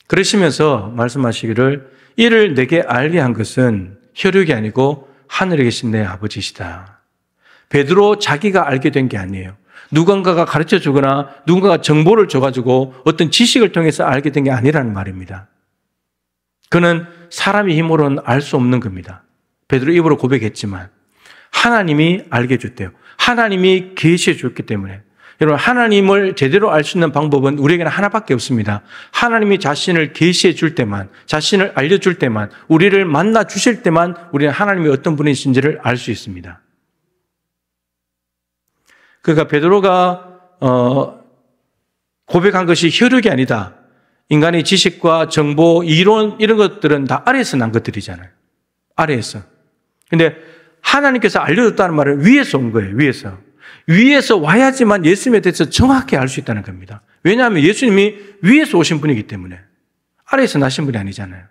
그러시면서 말씀하시기를 이를 내게 알게 한 것은 혈육이 아니고 하늘에 계신 내 아버지시다. 베드로 자기가 알게 된 게 아니에요. 누군가가 가르쳐 주거나 누군가가 정보를 줘가지고 어떤 지식을 통해서 알게 된 게 아니라는 말입니다. 그는 사람의 힘으로는 알 수 없는 겁니다. 베드로 입으로 고백했지만 하나님이 알게 해줬대요. 하나님이 계시해 줬기 때문에. 여러분, 하나님을 제대로 알 수 있는 방법은 우리에게는 하나밖에 없습니다. 하나님이 자신을 계시해 줄 때만, 자신을 알려줄 때만, 우리를 만나 주실 때만 우리는 하나님이 어떤 분이신지를 알 수 있습니다. 그러니까 베드로가 고백한 것이 혈육이 아니다. 인간의 지식과 정보, 이론 이런 것들은 다 아래에서 난 것들이잖아요. 아래에서. 근데 하나님께서 알려줬다는 말은 위에서 온 거예요. 위에서 와야지만 예수님에 대해서 정확히 알 수 있다는 겁니다. 왜냐하면 예수님이 위에서 오신 분이기 때문에. 아래에서 나신 분이 아니잖아요.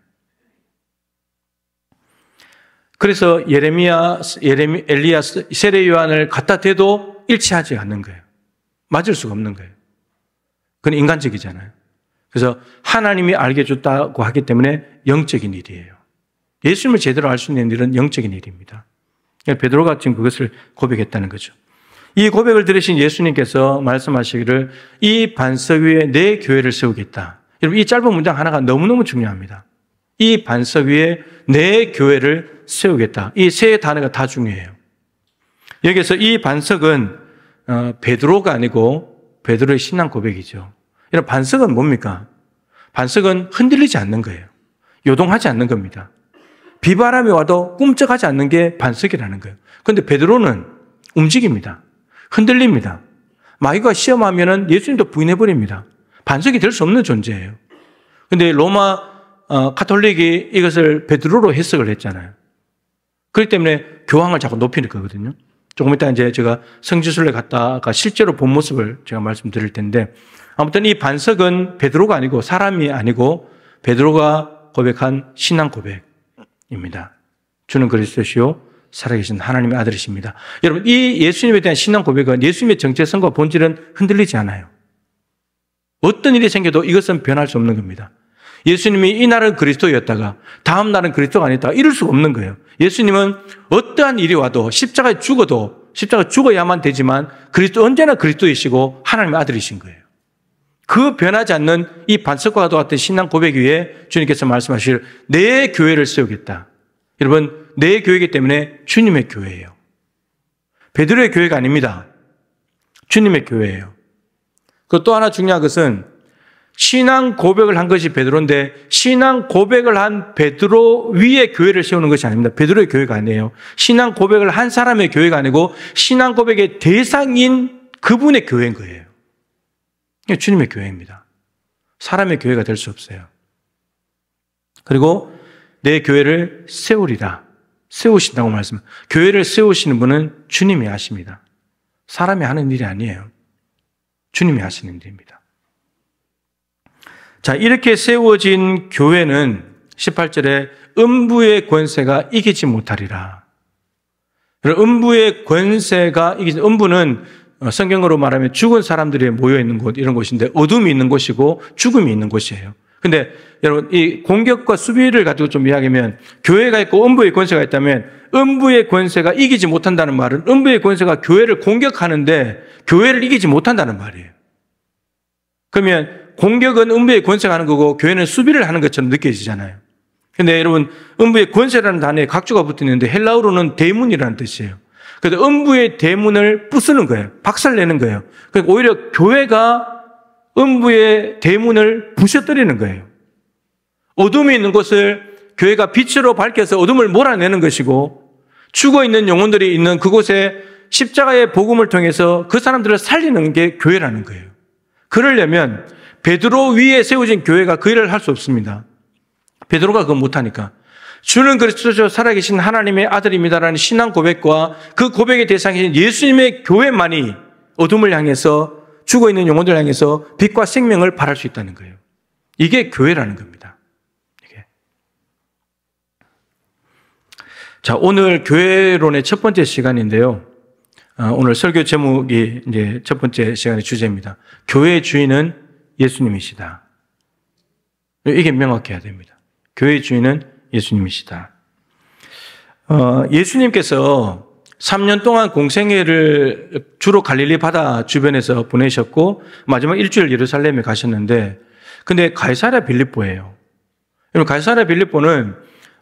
그래서 엘리야, 세례 요한을 갖다 대도 일치하지 않는 거예요. 맞을 수가 없는 거예요. 그건 인간적이잖아요. 그래서 하나님이 알게 줬다고 하기 때문에 영적인 일이에요. 예수님을 제대로 알 수 있는 일은 영적인 일입니다. 베드로가 지금 그것을 고백했다는 거죠. 이 고백을 들으신 예수님께서 말씀하시기를 이 반석 위에 내 교회를 세우겠다. 여러분, 이 짧은 문장 하나가 너무너무 중요합니다. 이 반석 위에 내 교회를 세우겠다. 이 세 단어가 다 중요해요. 여기서 이 반석은 베드로가 아니고 베드로의 신앙 고백이죠. 여러분, 반석은 뭡니까? 반석은 흔들리지 않는 거예요. 요동하지 않는 겁니다. 비바람이 와도 꿈쩍하지 않는 게 반석이라는 거예요. 그런데 베드로는 움직입니다. 흔들립니다. 마귀가 시험하면은 예수님도 부인해버립니다. 반석이 될 수 없는 존재예요. 그런데 로마 가톨릭이 이것을 베드로로 해석을 했잖아요. 그렇기 때문에 교황을 자꾸 높이는 거거든요. 조금 이따 이제 제가 성지순례 갔다가 실제로 본 모습을 제가 말씀드릴 텐데, 아무튼 이 반석은 베드로가 아니고 사람이 아니고 베드로가 고백한 신앙 고백입니다. 주는 그리스도시요 살아계신 하나님의 아들이십니다. 여러분, 이 예수님에 대한 신앙 고백은 예수님의 정체성과 본질은 흔들리지 않아요. 어떤 일이 생겨도 이것은 변할 수 없는 겁니다. 예수님이 이날은 그리스도였다가 다음 날은 그리스도가 아니었다가 이럴 수가 없는 거예요. 예수님은 어떠한 일이 와도 십자가에 죽어야만 되지만 언제나 그리스도이시고 하나님의 아들이신 거예요. 그 변하지 않는 이 반석과 같은 신앙 고백 위에 주님께서 말씀하실 내 교회를 세우겠다. 여러분, 내 교회이기 때문에 주님의 교회예요. 베드로의 교회가 아닙니다. 주님의 교회예요. 그 또 하나 중요한 것은 신앙 고백을 한 것이 베드로인데 신앙 고백을 한 베드로 위에 교회를 세우는 것이 아닙니다. 베드로의 교회가 아니에요. 신앙 고백을 한 사람의 교회가 아니고 신앙 고백의 대상인 그분의 교회인 거예요. 이게 주님의 교회입니다. 사람의 교회가 될 수 없어요. 그리고 내 교회를 세우리라. 세우신다고 말씀합니다. 교회를 세우시는 분은 주님이 하십니다. 사람이 하는 일이 아니에요. 주님이 하시는 일입니다. 자, 이렇게 세워진 교회는 18절에 음부의 권세가 이기지 못하리라. 음부의 권세가 음부는 성경으로 말하면 죽은 사람들이 모여있는 곳, 이런 곳인데 어둠이 있는 곳이고 죽음이 있는 곳이에요. 근데 여러분, 이 공격과 수비를 가지고 좀 이야기하면 교회가 있고 음부의 권세가 있다면 음부의 권세가 이기지 못한다는 말은 음부의 권세가 교회를 공격하는데 교회를 이기지 못한다는 말이에요. 그러면 공격은 음부의 권세가 하는 거고 교회는 수비를 하는 것처럼 느껴지잖아요. 근데 여러분, 음부의 권세라는 단어에 각주가 붙어 있는데 헬라어로는 대문이라는 뜻이에요. 그래서 음부의 대문을 부수는 거예요. 박살내는 거예요. 그러니까 오히려 교회가 음부의 대문을 부셔뜨리는 거예요. 어둠이 있는 곳을 교회가 빛으로 밝혀서 어둠을 몰아내는 것이고 죽어있는 영혼들이 있는 그곳에 십자가의 복음을 통해서 그 사람들을 살리는 게 교회라는 거예요. 그러려면 베드로 위에 세워진 교회가 그 일을 할 수 없습니다. 베드로가 그거 못하니까. 주는 그리스도시요 살아계신 하나님의 아들입니다라는 신앙 고백과 그 고백의 대상이신 예수님의 교회만이 어둠을 향해서 죽어있는 영혼들을 향해서 빛과 생명을 발할 수 있다는 거예요. 이게 교회라는 겁니다. 이게. 자, 오늘 교회론의 첫 번째 시간인데요. 오늘 설교 제목이 이제 첫 번째 시간의 주제입니다. 교회의 주인은 예수님이시다. 이게 명확해야 됩니다. 교회의 주인은 예수님이시다. 예수님께서 3년 동안 공생애를 주로 갈릴리 바다 주변에서 보내셨고 마지막 일주일 예루살렘에 가셨는데, 근데 가이사랴 빌립보예요. 여러분, 가이사랴 빌립보는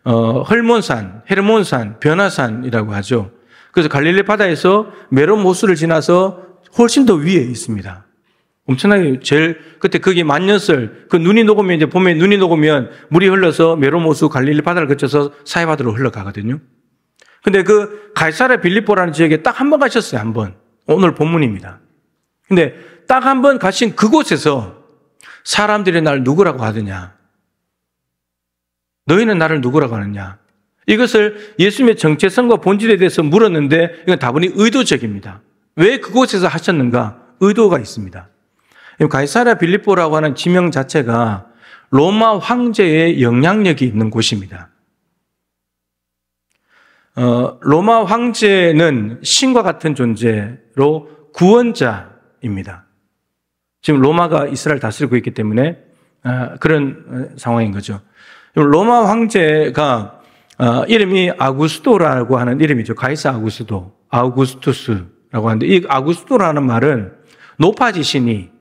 헐몬산, 헤르몬산, 변화산이라고 하죠. 그래서 갈릴리 바다에서 메론 호수를 지나서 훨씬 더 위에 있습니다. 엄청나게 그때 거기 만년설, 그 눈이 녹으면 이제 봄에 눈이 녹으면 물이 흘러서 메론 호수 갈릴리 바다를 거쳐서 사해바다로 흘러가거든요. 근데 그 가이사랴 빌립보라는 지역에 딱 한 번 가셨어요, 한 번. 오늘 본문입니다. 근데 딱 한 번 가신 그곳에서 사람들이 날 누구라고 하느냐? 너희는 나를 누구라고 하느냐? 이것을 예수님의 정체성과 본질에 대해서 물었는데 이건 다분히 의도적입니다. 왜 그곳에서 하셨는가? 의도가 있습니다. 가이사랴 빌립보라고 하는 지명 자체가 로마 황제의 영향력이 있는 곳입니다. 로마 황제는 신과 같은 존재로 구원자입니다. 지금 로마가 이스라엘 다스리고 있기 때문에 그런 상황인 거죠. 로마 황제가 이름이 아구스토라고 하는 이름이죠. 가이사 아구스도, 아우구스투스라고 하는데 이 아구스토라는 말은 높아지시니,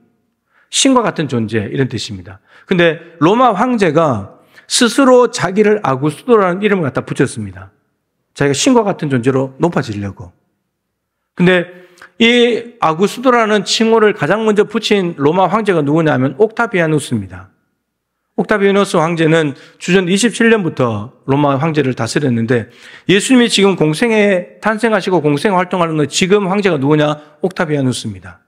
신과 같은 존재, 이런 뜻입니다. 근데 로마 황제가 스스로 자기를 아구스토라는 이름을 갖다 붙였습니다. 자기가 신과 같은 존재로 높아지려고. 근데 이 아구스토라는 칭호를 가장 먼저 붙인 로마 황제가 누구냐면 옥타비아누스입니다. 옥타비아누스 황제는 주전 27년부터 로마 황제를 다스렸는데 예수님이 지금 공생에 탄생하시고 공생 활동하는 지금 황제가 누구냐? 옥타비아누스입니다.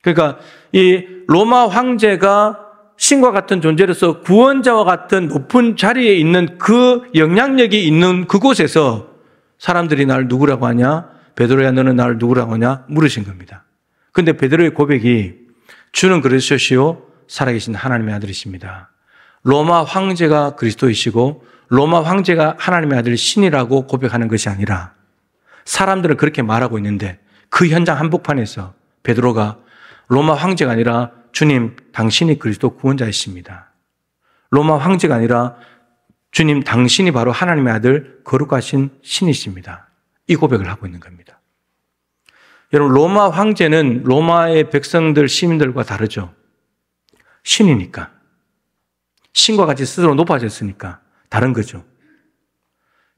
그러니까 이 로마 황제가 신과 같은 존재로서 구원자와 같은 높은 자리에 있는 그 영향력이 있는 그곳에서 사람들이 나를 누구라고 하냐? 베드로야 너는 나를 누구라고 하냐? 물으신 겁니다. 그런데 베드로의 고백이 주는 그리스도시요 살아계신 하나님의 아들이십니다. 로마 황제가 그리스도이시고 로마 황제가 하나님의 아들 신이라고 고백하는 것이 아니라 사람들은 그렇게 말하고 있는데 그 현장 한복판에서 베드로가 로마 황제가 아니라 주님 당신이 그리스도 구원자이십니다. 로마 황제가 아니라 주님 당신이 바로 하나님의 아들 거룩하신 신이십니다. 이 고백을 하고 있는 겁니다. 여러분 로마 황제는 로마의 백성들 시민들과 다르죠. 신이니까. 신과 같이 스스로 높아졌으니까 다른 거죠.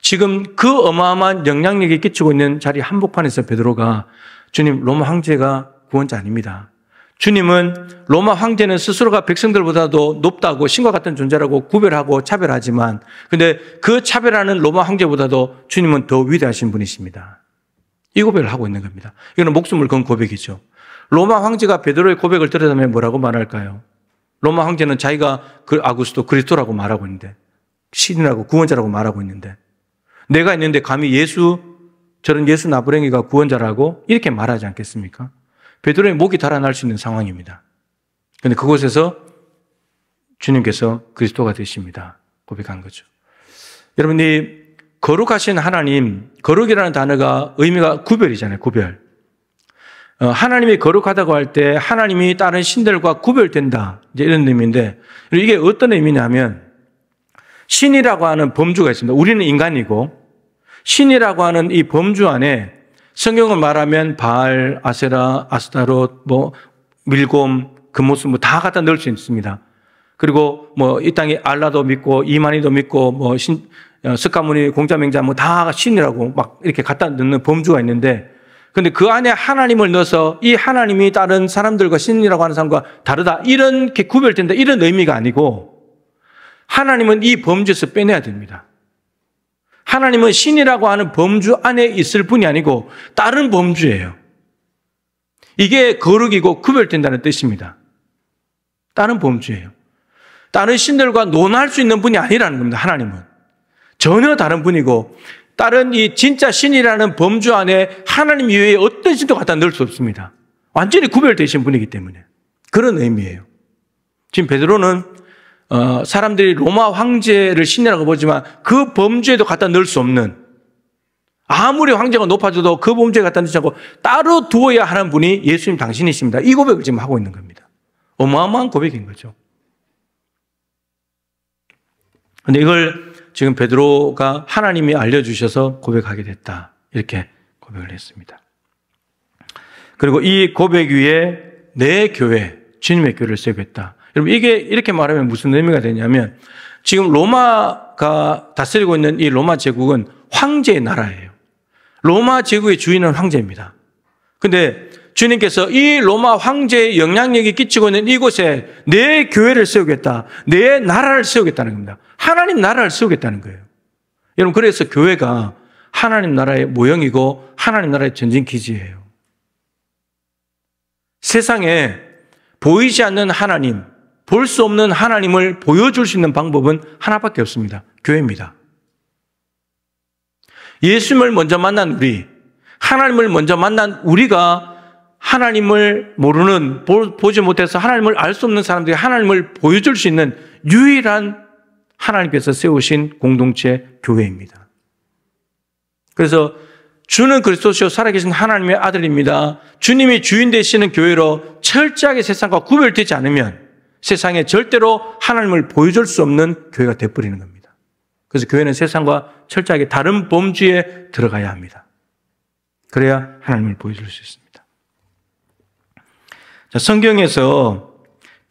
지금 그 어마어마한 영향력이 끼치고 있는 자리 한복판에서 베드로가 주님 로마 황제가 구원자 아닙니다. 주님은 로마 황제는 스스로가 백성들보다도 높다고 신과 같은 존재라고 구별하고 차별하지만 근데 그 차별하는 로마 황제보다도 주님은 더 위대하신 분이십니다. 이 고백을 하고 있는 겁니다. 이거는 목숨을 건 고백이죠. 로마 황제가 베드로의 고백을 들으면 뭐라고 말할까요? 로마 황제는 자기가 아구스도 그리스도라고 말하고 있는데 신이라고 구원자라고 말하고 있는데 내가 있는데 감히 저런 예수 나부랭이가 구원자라고 이렇게 말하지 않겠습니까? 베드로의 목이 달아날 수 있는 상황입니다. 그런데 그곳에서 주님께서 그리스도가 되십니다. 고백한 거죠. 여러분 이 거룩하신 하나님, 거룩이라는 단어가 의미가 구별이잖아요. 구별. 하나님이 거룩하다고 할 때 하나님이 다른 신들과 구별된다. 이제 이런 의미인데 이게 어떤 의미냐면 신이라고 하는 범주가 있습니다. 우리는 인간이고 신이라고 하는 이 범주 안에 성경을 말하면 바알, 아세라, 아스타롯, 밀곰, 금모스 다 갖다 넣을 수 있습니다. 그리고 이 땅에 알라도 믿고 이만희도 믿고 스가모니, 공자맹자 다 신이라고 막 이렇게 갖다 넣는 범주가 있는데 근데 그 안에 하나님을 넣어서 이 하나님이 다른 사람들과 신이라고 하는 사람과 다르다 이렇게 구별된다 이런 의미가 아니고 하나님은 이 범주에서 빼내야 됩니다. 하나님은 신이라고 하는 범주 안에 있을 뿐이 아니고 다른 범주예요. 이게 거룩이고 구별된다는 뜻입니다. 다른 범주예요. 다른 신들과 논할 수 있는 분이 아니라는 겁니다. 하나님은. 전혀 다른 분이고 다른 이 진짜 신이라는 범주 안에 하나님 이외에 어떤 신도 갖다 넣을 수 없습니다. 완전히 구별되신 분이기 때문에. 그런 의미예요. 지금 베드로는 사람들이 로마 황제를 신이라고 보지만 그 범주에도 갖다 넣을 수 없는 아무리 황제가 높아져도 그 범주에 갖다 넣지 않고 따로 두어야 하는 분이 예수님 당신이십니다. 이 고백을 지금 하고 있는 겁니다. 어마어마한 고백인 거죠. 그런데 이걸 지금 베드로가 하나님이 알려주셔서 고백하게 됐다. 이렇게 고백을 했습니다. 그리고 이 고백 위에 내 교회, 주님의 교회를 세우겠다. 여러분 이게 이렇게 말하면 무슨 의미가 되냐면 지금 로마가 다스리고 있는 이 로마 제국은 황제의 나라예요. 로마 제국의 주인은 황제입니다. 그런데 주님께서 이 로마 황제의 영향력이 끼치고 있는 이곳에 내 교회를 세우겠다. 내 나라를 세우겠다는 겁니다. 하나님 나라를 세우겠다는 거예요. 여러분 그래서 교회가 하나님 나라의 모형이고 하나님 나라의 전진 기지예요. 세상에 보이지 않는 하나님, 볼 수 없는 하나님을 보여줄 수 있는 방법은 하나밖에 없습니다. 교회입니다. 예수님을 먼저 만난 우리, 하나님을 먼저 만난 우리가 하나님을 모르는, 보지 못해서 하나님을 알 수 없는 사람들이 하나님을 보여줄 수 있는 유일한 하나님께서 세우신 공동체 교회입니다. 그래서 주는 그리스도시요 살아계신 하나님의 아들입니다. 주님이 주인 되시는 교회로 철저하게 세상과 구별되지 않으면 세상에 절대로 하나님을 보여줄 수 없는 교회가 되어버리는 겁니다. 그래서 교회는 세상과 철저하게 다른 범주에 들어가야 합니다. 그래야 하나님을 보여줄 수 있습니다. 자, 성경에서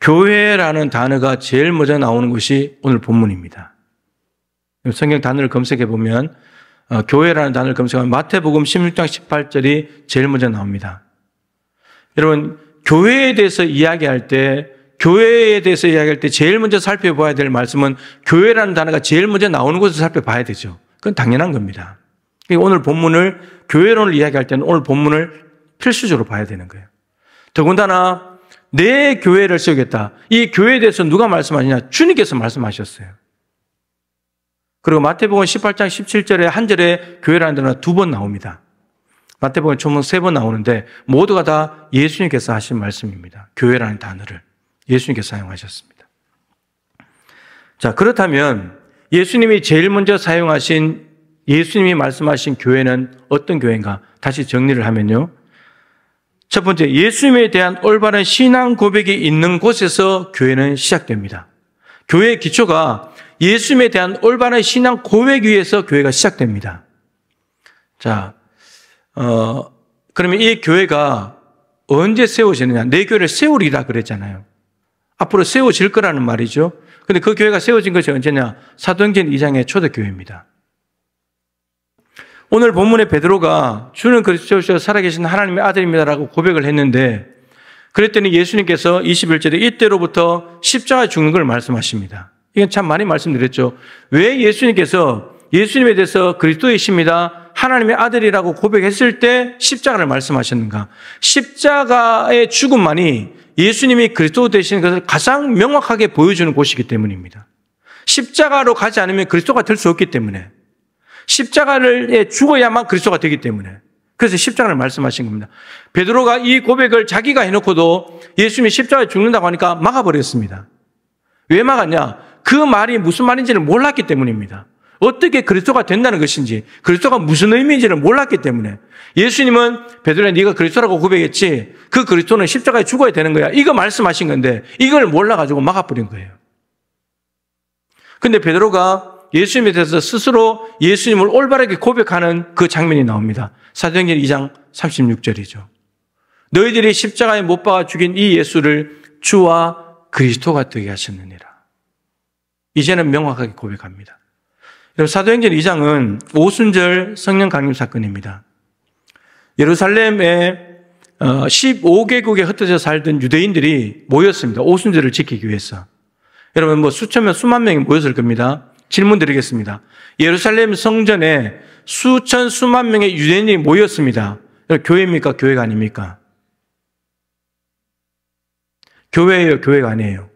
교회라는 단어가 제일 먼저 나오는 것이 오늘 본문입니다. 성경 단어를 검색해 보면 교회라는 단어를 검색하면 마태복음 16장 18절이 제일 먼저 나옵니다. 여러분 교회에 대해서 이야기할 때 제일 먼저 살펴봐야 될 말씀은 교회라는 단어가 제일 먼저 나오는 곳을 살펴봐야 되죠. 그건 당연한 겁니다. 오늘 본문을 교회론을 이야기할 때는 오늘 본문을 필수적으로 봐야 되는 거예요. 더군다나 내 교회를 세우겠다. 이 교회에 대해서 누가 말씀하시냐? 주님께서 말씀하셨어요. 그리고 마태복음 18장 17절에 한 절에 교회라는 단어가 2번 나옵니다. 마태복음 총 3번 나오는데 모두가 다 예수님께서 하신 말씀입니다. 교회라는 단어를 예수님께서 사용하셨습니다. 자, 그렇다면 예수님이 제일 먼저 사용하신 예수님이 말씀하신 교회는 어떤 교회인가? 다시 정리를 하면요. 첫 번째, 예수님에 대한 올바른 신앙 고백이 있는 곳에서 교회는 시작됩니다. 교회의 기초가 예수님에 대한 올바른 신앙 고백 위에서 교회가 시작됩니다. 자, 그러면 이 교회가 언제 세워지느냐? 내 교회를 세우리라 그랬잖아요. 앞으로 세워질 거라는 말이죠. 근데 그 교회가 세워진 것이 언제냐? 사도행전 2장의 초대교회입니다. 오늘 본문의 베드로가 주는 그리스도시여 살아계신 하나님의 아들입니다라고 고백을 했는데 그랬더니 예수님께서 21절에 이때로부터 십자가에 죽는 걸 말씀하십니다. 이건 참 많이 말씀드렸죠. 왜 예수님께서 예수님에 대해서 그리스도이십니다, 하나님의 아들이라고 고백했을 때 십자가를 말씀하셨는가? 십자가의 죽음만이 예수님이 그리스도 되시는 것을 가장 명확하게 보여주는 곳이기 때문입니다. 십자가로 가지 않으면 그리스도가 될 수 없기 때문에, 십자가를 죽어야만 그리스도가 되기 때문에, 그래서 십자가를 말씀하신 겁니다. 베드로가 이 고백을 자기가 해놓고도 예수님이 십자가에 죽는다고 하니까 막아버렸습니다. 왜 막았냐? 그 말이 무슨 말인지를 몰랐기 때문입니다. 어떻게 그리스도가 된다는 것인지, 그리스도가 무슨 의미인지를 몰랐기 때문에. 예수님은 베드로야 네가 그리스도라고 고백했지, 그 그리스도는 십자가에 죽어야 되는 거야, 이거 말씀하신 건데 이걸 몰라가지고 막아버린 거예요. 근데 베드로가 예수님에 대해서 스스로 예수님을 올바르게 고백하는 그 장면이 나옵니다. 사도행전 2장 36절이죠. 너희들이 십자가에 못 박아 죽인 이 예수를 주와 그리스도가 되게 하셨느니라. 이제는 명확하게 고백합니다. 여러분, 사도행전 2장은 오순절 성령 강림 사건입니다. 예루살렘에 15개국에 흩어져 살던 유대인들이 모였습니다. 오순절을 지키기 위해서. 여러분, 뭐 수천 명, 수만 명이 모였을 겁니다. 질문 드리겠습니다. 예루살렘 성전에 수천, 수만 명의 유대인이 모였습니다. 교회입니까? 교회가 아닙니까? 교회예요? 교회가 아니에요?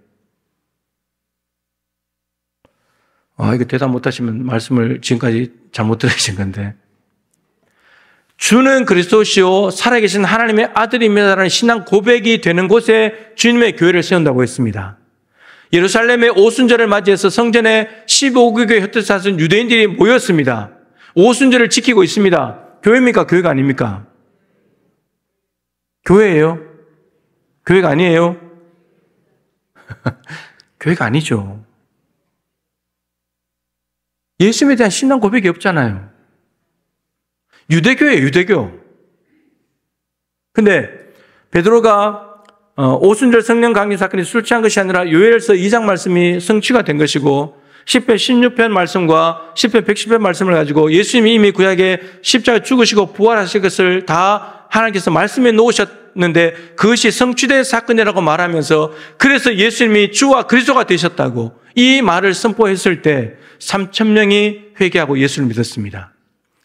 이거 대답 못하시면 말씀을 지금까지 잘못 들으신 건데. 주는 그리스도시요 살아계신 하나님의 아들입니다라는 신앙 고백이 되는 곳에 주님의 교회를 세운다고 했습니다. 예루살렘의 오순절을 맞이해서 성전에 15개국에 흩어져 사는 유대인들이 모였습니다. 오순절을 지키고 있습니다. 교회입니까? 교회가 아닙니까? 교회예요? 교회가 아니에요? 교회가 아니죠. 예수님에 대한 신앙 고백이 없잖아요. 유대교예요, 유대교. 근데 베드로가 오순절 성령 강림 사건이 술 취한 것이 아니라 요엘서 2장 말씀이 성취가 된 것이고 10편 16편 말씀과 10편 110편 말씀을 가지고 예수님이 이미 구약에 십자가에 죽으시고 부활하실 것을 다 하나님께서 말씀해 놓으셨는데 그것이 성취된 사건이라고 말하면서 그래서 예수님이 주와 그리스도가 되셨다고 이 말을 선포했을 때 3,000명이 회개하고 예수를 믿었습니다.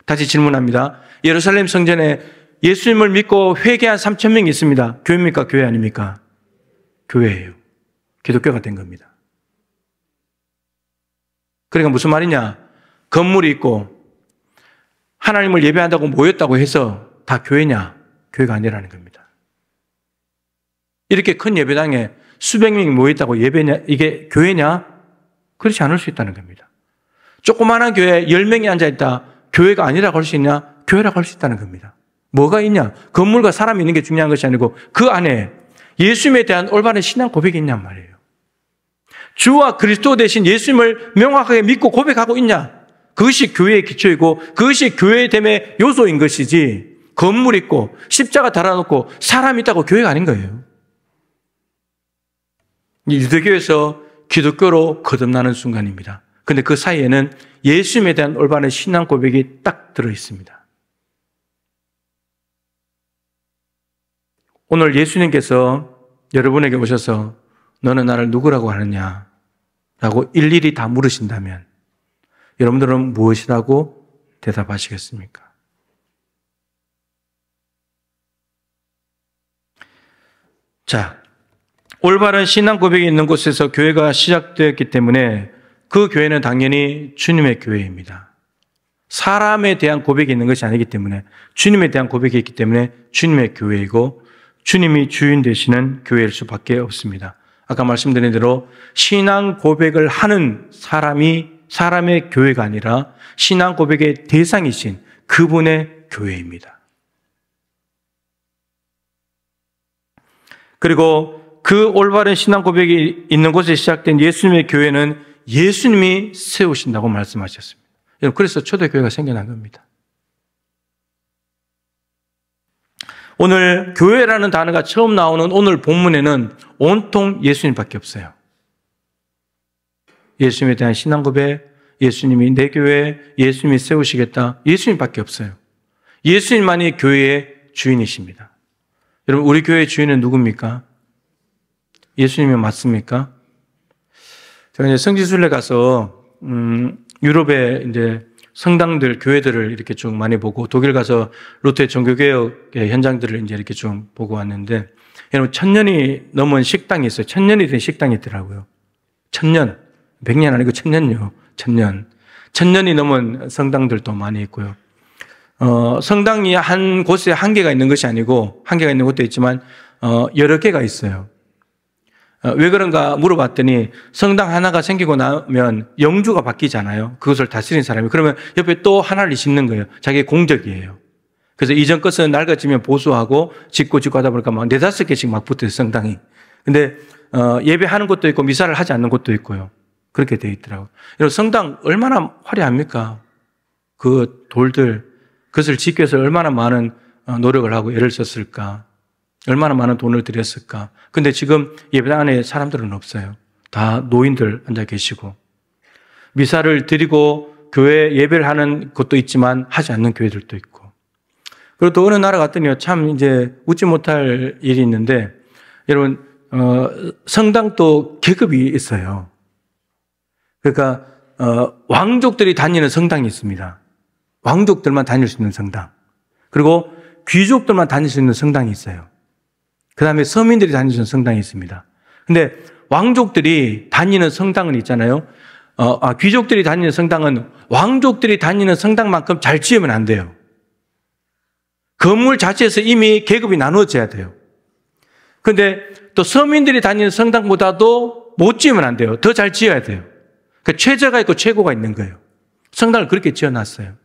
다시 질문합니다. 예루살렘 성전에 예수님을 믿고 회개한 3,000명이 있습니다. 교회입니까? 교회 아닙니까? 교회예요. 기독교가 된 겁니다. 그러니까 무슨 말이냐? 건물이 있고 하나님을 예배한다고 모였다고 해서 다 교회냐? 교회가 아니라는 겁니다. 이렇게 큰 예배당에 수백 명이 모였다고 예배냐? 이게 교회냐? 그렇지 않을 수 있다는 겁니다. 조그마한 교회에 10명이 앉아있다. 교회가 아니라고 할 수 있냐? 교회라고 할 수 있다는 겁니다. 뭐가 있냐? 건물과 사람이 있는 게 중요한 것이 아니고 그 안에 예수님에 대한 올바른 신앙 고백이 있냔 말이에요. 주와 그리스도 대신 예수님을 명확하게 믿고 고백하고 있냐? 그것이 교회의 기초이고 그것이 교회됨의 요소인 것이지 건물 있고 십자가 달아놓고 사람 있다고 교회가 아닌 거예요. 유대교에서 기독교로 거듭나는 순간입니다. 근데 그 사이에는 예수님에 대한 올바른 신앙 고백이 딱 들어있습니다. 오늘 예수님께서 여러분에게 오셔서 너는 나를 누구라고 하느냐? 라고 일일이 다 물으신다면 여러분들은 무엇이라고 대답하시겠습니까? 자, 올바른 신앙 고백이 있는 곳에서 교회가 시작되었기 때문에 그 교회는 당연히 주님의 교회입니다. 사람에 대한 고백이 있는 것이 아니기 때문에 주님에 대한 고백이 있기 때문에 주님의 교회이고 주님이 주인 되시는 교회일 수밖에 없습니다. 아까 말씀드린 대로 신앙 고백을 하는 사람의 교회가 아니라 신앙 고백의 대상이신 그분의 교회입니다. 그리고 그 올바른 신앙 고백이 있는 곳에 시작된 예수님의 교회는 예수님이 세우신다고 말씀하셨습니다. 그래서 초대교회가 생겨난 겁니다. 오늘 교회라는 단어가 처음 나오는 오늘 본문에는 온통 예수님밖에 없어요. 예수님에 대한 신앙 고백, 예수님이 내 교회, 예수님이 세우시겠다, 예수님밖에 없어요. 예수님만이 교회의 주인이십니다. 여러분, 우리 교회의 주인은 누굽니까? 예수님이 맞습니까? 제가 이제 성지순례 가서 유럽의 이제 성당들, 교회들을 이렇게 쭉 많이 보고 독일 가서 루터의 종교개혁의 현장들을 이제 이렇게 쭉 보고 왔는데, 여러분 1000년이 넘은 식당이 있어요. 1000년이 된 식당이 있더라고요. 1000년, 100년 아니고 1000년요. 1000년. 1000년이 넘은 성당들도 많이 있고요. 성당이 한 곳에 한계가 있는 것이 아니고, 한계가 있는 곳도 있지만 여러 개가 있어요. 왜 그런가 물어봤더니 성당 하나가 생기고 나면 영주가 바뀌잖아요. 그것을 다스리는 사람이. 그러면 옆에 또 하나를 짓는 거예요. 자기의 공적이에요. 그래서 이전 것은 낡아지면 보수하고 짓고 하다 보니까 막 4-5개씩 막 붙어요, 성당이. 근데 예배하는 곳도 있고 미사를 하지 않는 곳도 있고요. 그렇게 되어 있더라고요. 여러분, 성당 얼마나 화려합니까? 그 돌들, 그것을 짓기 위해서 얼마나 많은 노력을 하고 애를 썼을까? 얼마나 많은 돈을 들였을까? 근데 지금 예배당 안에 사람들은 없어요. 다 노인들 앉아 계시고. 미사를 드리고 교회 예배를 하는 곳도 있지만 하지 않는 교회들도 있고. 그리고 또 어느 나라 갔더니 참 이제 웃지 못할 일이 있는데, 여러분, 성당도 계급이 있어요. 그러니까, 왕족들이 다니는 성당이 있습니다. 왕족들만 다닐 수 있는 성당. 그리고 귀족들만 다닐 수 있는 성당이 있어요. 그 다음에 서민들이 다닐 수 있는 성당이 있습니다. 근데 왕족들이 다니는 성당은 있잖아요. 귀족들이 다니는 성당은 왕족들이 다니는 성당만큼 잘 지으면 안 돼요. 건물 자체에서 이미 계급이 나누어져야 돼요. 근데 또 서민들이 다니는 성당보다도 못 지으면 안 돼요. 더 잘 지어야 돼요. 그러니까 최저가 있고 최고가 있는 거예요. 성당을 그렇게 지어놨어요.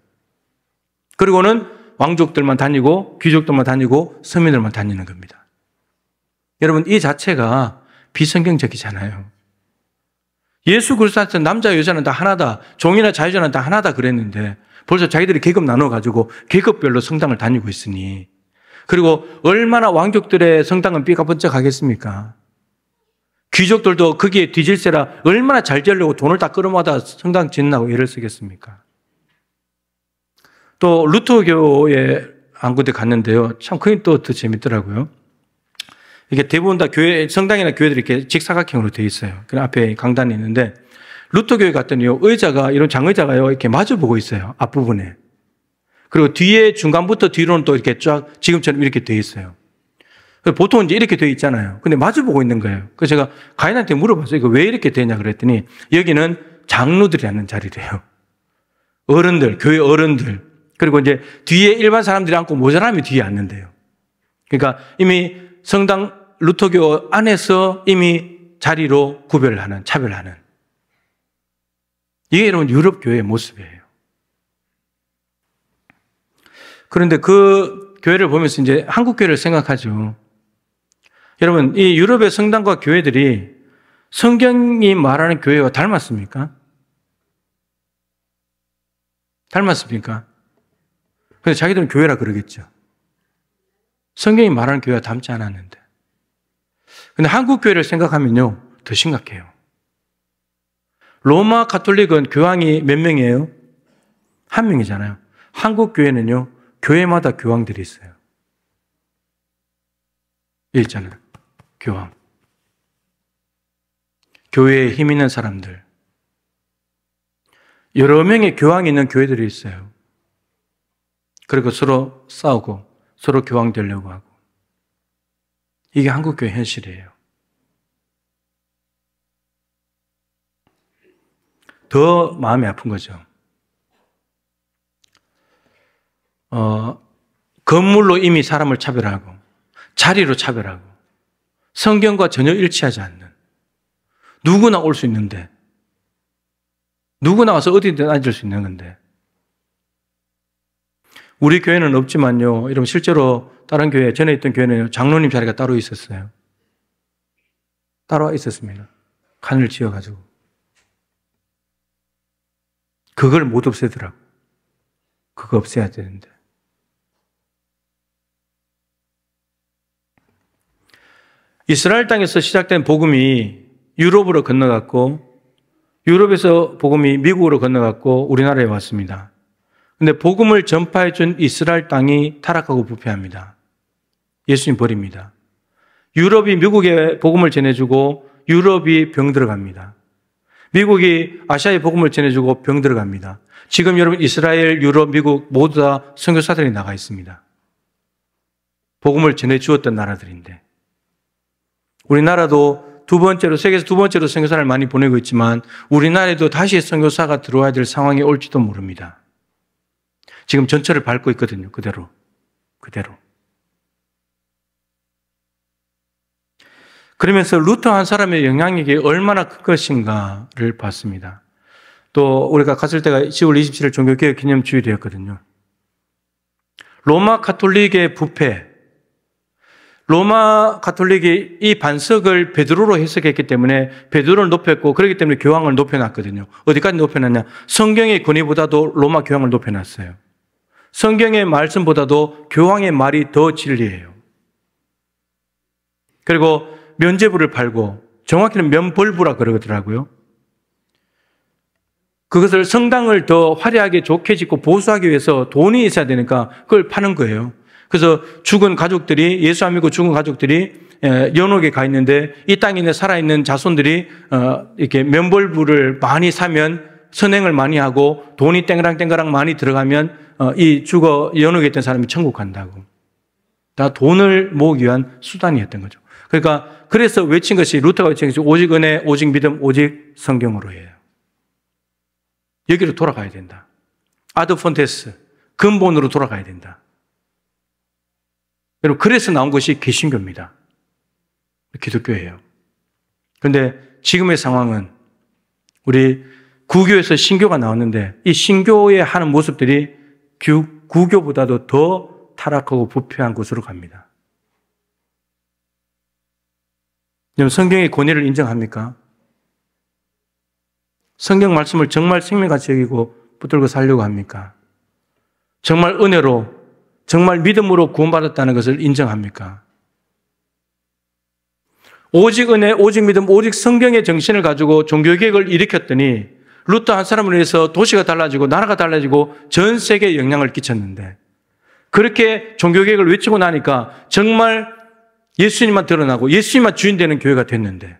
그리고는 왕족들만 다니고 귀족들만 다니고 서민들만 다니는 겁니다. 여러분, 이 자체가 비성경적이잖아요. 예수 그리스도한테 남자 여자는 다 하나다, 종이나 자유자는 다 하나다 그랬는데 벌써 자기들이 계급 나눠가지고 계급별로 성당을 다니고 있으니, 그리고 얼마나 왕족들의 성당은 삐까번쩍하겠습니까? 귀족들도 거기에 뒤질세라 얼마나 잘 지으려고 돈을 다 끌어모아다 성당 짓는다고 애를 쓰겠습니까? 또 루터교에 한 군데 갔는데요. 참 그게 또 더 재밌더라고요. 이게 대부분 다 교회, 성당이나 교회들이 이렇게 직사각형으로 되어 있어요. 그 앞에 강단이 있는데, 루터교회 갔더니요, 의자가, 이런 장의자가요, 이렇게 마주보고 있어요. 앞부분에. 그리고 뒤에, 중간부터 뒤로는 또 이렇게 쫙, 지금처럼 이렇게 되어 있어요. 보통 이제 이렇게 되어 있잖아요. 근데 마주보고 있는 거예요. 그래서 제가 가인한테 물어봤어요. 이거 왜 이렇게 되냐 그랬더니, 여기는 장로들이 앉는 자리래요. 어른들, 교회 어른들. 그리고 이제 뒤에 일반 사람들이 앉고 모자람이 뒤에 앉는데요. 그러니까 이미 성당, 루터교 안에서 이미 자리로 구별하는, 차별하는. 이게 여러분 유럽 교회의 모습이에요. 그런데 그 교회를 보면서 이제 한국 교회를 생각하죠. 여러분, 이 유럽의 성당과 교회들이 성경이 말하는 교회와 닮았습니까? 닮았습니까? 근데 자기들은 교회라 그러겠죠. 성경이 말하는 교회와 닮지 않았는데. 근데 한국 교회를 생각하면요, 더 심각해요. 로마 가톨릭은 교황이 몇 명이에요? 한 명이잖아요. 한국 교회는요, 교회마다 교황들이 있어요. 여기 있잖아요. 교황. 교회에 힘 있는 사람들. 여러 명의 교황이 있는 교회들이 있어요. 그리고 서로 싸우고 서로 교황 되려고 하고. 이게 한국교회 현실이에요. 더 마음이 아픈 거죠. 건물로 이미 사람을 차별하고 자리로 차별하고 성경과 전혀 일치하지 않는, 누구나 올 수 있는데, 누구나 와서 어디든 앉을 수 있는 건데, 우리 교회는 없지만요, 여러분 실제로 다른 교회, 전에 있던 교회는 장로님 자리가 따로 있었어요. 따로 있었습니다. 칸을 지어가지고. 그걸 못 없애더라고. 그거 없애야 되는데. 이스라엘 땅에서 시작된 복음이 유럽으로 건너갔고, 유럽에서 복음이 미국으로 건너갔고 우리나라에 왔습니다. 그런데 복음을 전파해 준 이스라엘 땅이 타락하고 부패합니다. 예수님 버립니다. 유럽이 미국에 복음을 전해주고 유럽이 병들어갑니다. 미국이 아시아에 복음을 전해주고 병들어갑니다. 지금 여러분 이스라엘, 유럽, 미국 모두 다 선교사들이 나가 있습니다. 복음을 전해주었던 나라들인데, 우리나라도 세계에서 두 번째로 선교사를 많이 보내고 있지만 우리나라에도 다시 선교사가 들어와야 될 상황이 올지도 모릅니다. 지금 전철을 밟고 있거든요. 그대로. 그러면서 루터 한 사람의 영향력이 얼마나 큰 것인가를 봤습니다. 또 우리가 갔을 때가 10월 27일 종교개혁 기념주일이었거든요. 로마 가톨릭의 부패, 로마 가톨릭이 이 반석을 베드로로 해석했기 때문에 베드로를 높였고, 그렇기 때문에 교황을 높여놨거든요. 어디까지 높여놨냐? 성경의 권위보다도 로마 교황을 높여놨어요. 성경의 말씀보다도 교황의 말이 더 진리예요. 그리고 면죄부를 팔고, 정확히는 면벌부라 그러더라고요. 그것을 성당을 더 화려하게 좋게 짓고 보수하기 위해서 돈이 있어야 되니까 그걸 파는 거예요. 그래서 죽은 가족들이, 예수 안 믿고 죽은 가족들이 연옥에 가 있는데 이 땅에 있는 살아있는 자손들이 이렇게 면벌부를 많이 사면, 선행을 많이 하고 돈이 땡그랑땡그랑 많이 들어가면 이 연옥에 있던 사람이 천국 간다고. 다 돈을 모으기 위한 수단이었던 거죠. 그러니까 그래서 외친 것이, 루터가 외친 것이 오직 은혜, 오직 믿음, 오직 성경으로예요. 여기로 돌아가야 된다. 아드 폰테스, 근본으로 돌아가야 된다. 여러분, 그래서 나온 것이 개신교입니다. 기독교예요. 그런데 지금의 상황은 우리 구교에서 신교가 나왔는데 이 신교에 하는 모습들이 구교보다도 더 타락하고 부패한 곳으로 갑니다. 여러분, 성경의 권위를 인정합니까? 성경 말씀을 정말 생명같이 여기고 붙들고 살려고 합니까? 정말 은혜로, 정말 믿음으로 구원받았다는 것을 인정합니까? 오직 은혜, 오직 믿음, 오직 성경의 정신을 가지고 종교개혁을 일으켰더니 루터 한 사람을 위해서 도시가 달라지고 나라가 달라지고 전 세계에 영향을 끼쳤는데, 그렇게 종교개혁을 외치고 나니까 정말 예수님만 드러나고 예수님만 주인 되는 교회가 됐는데,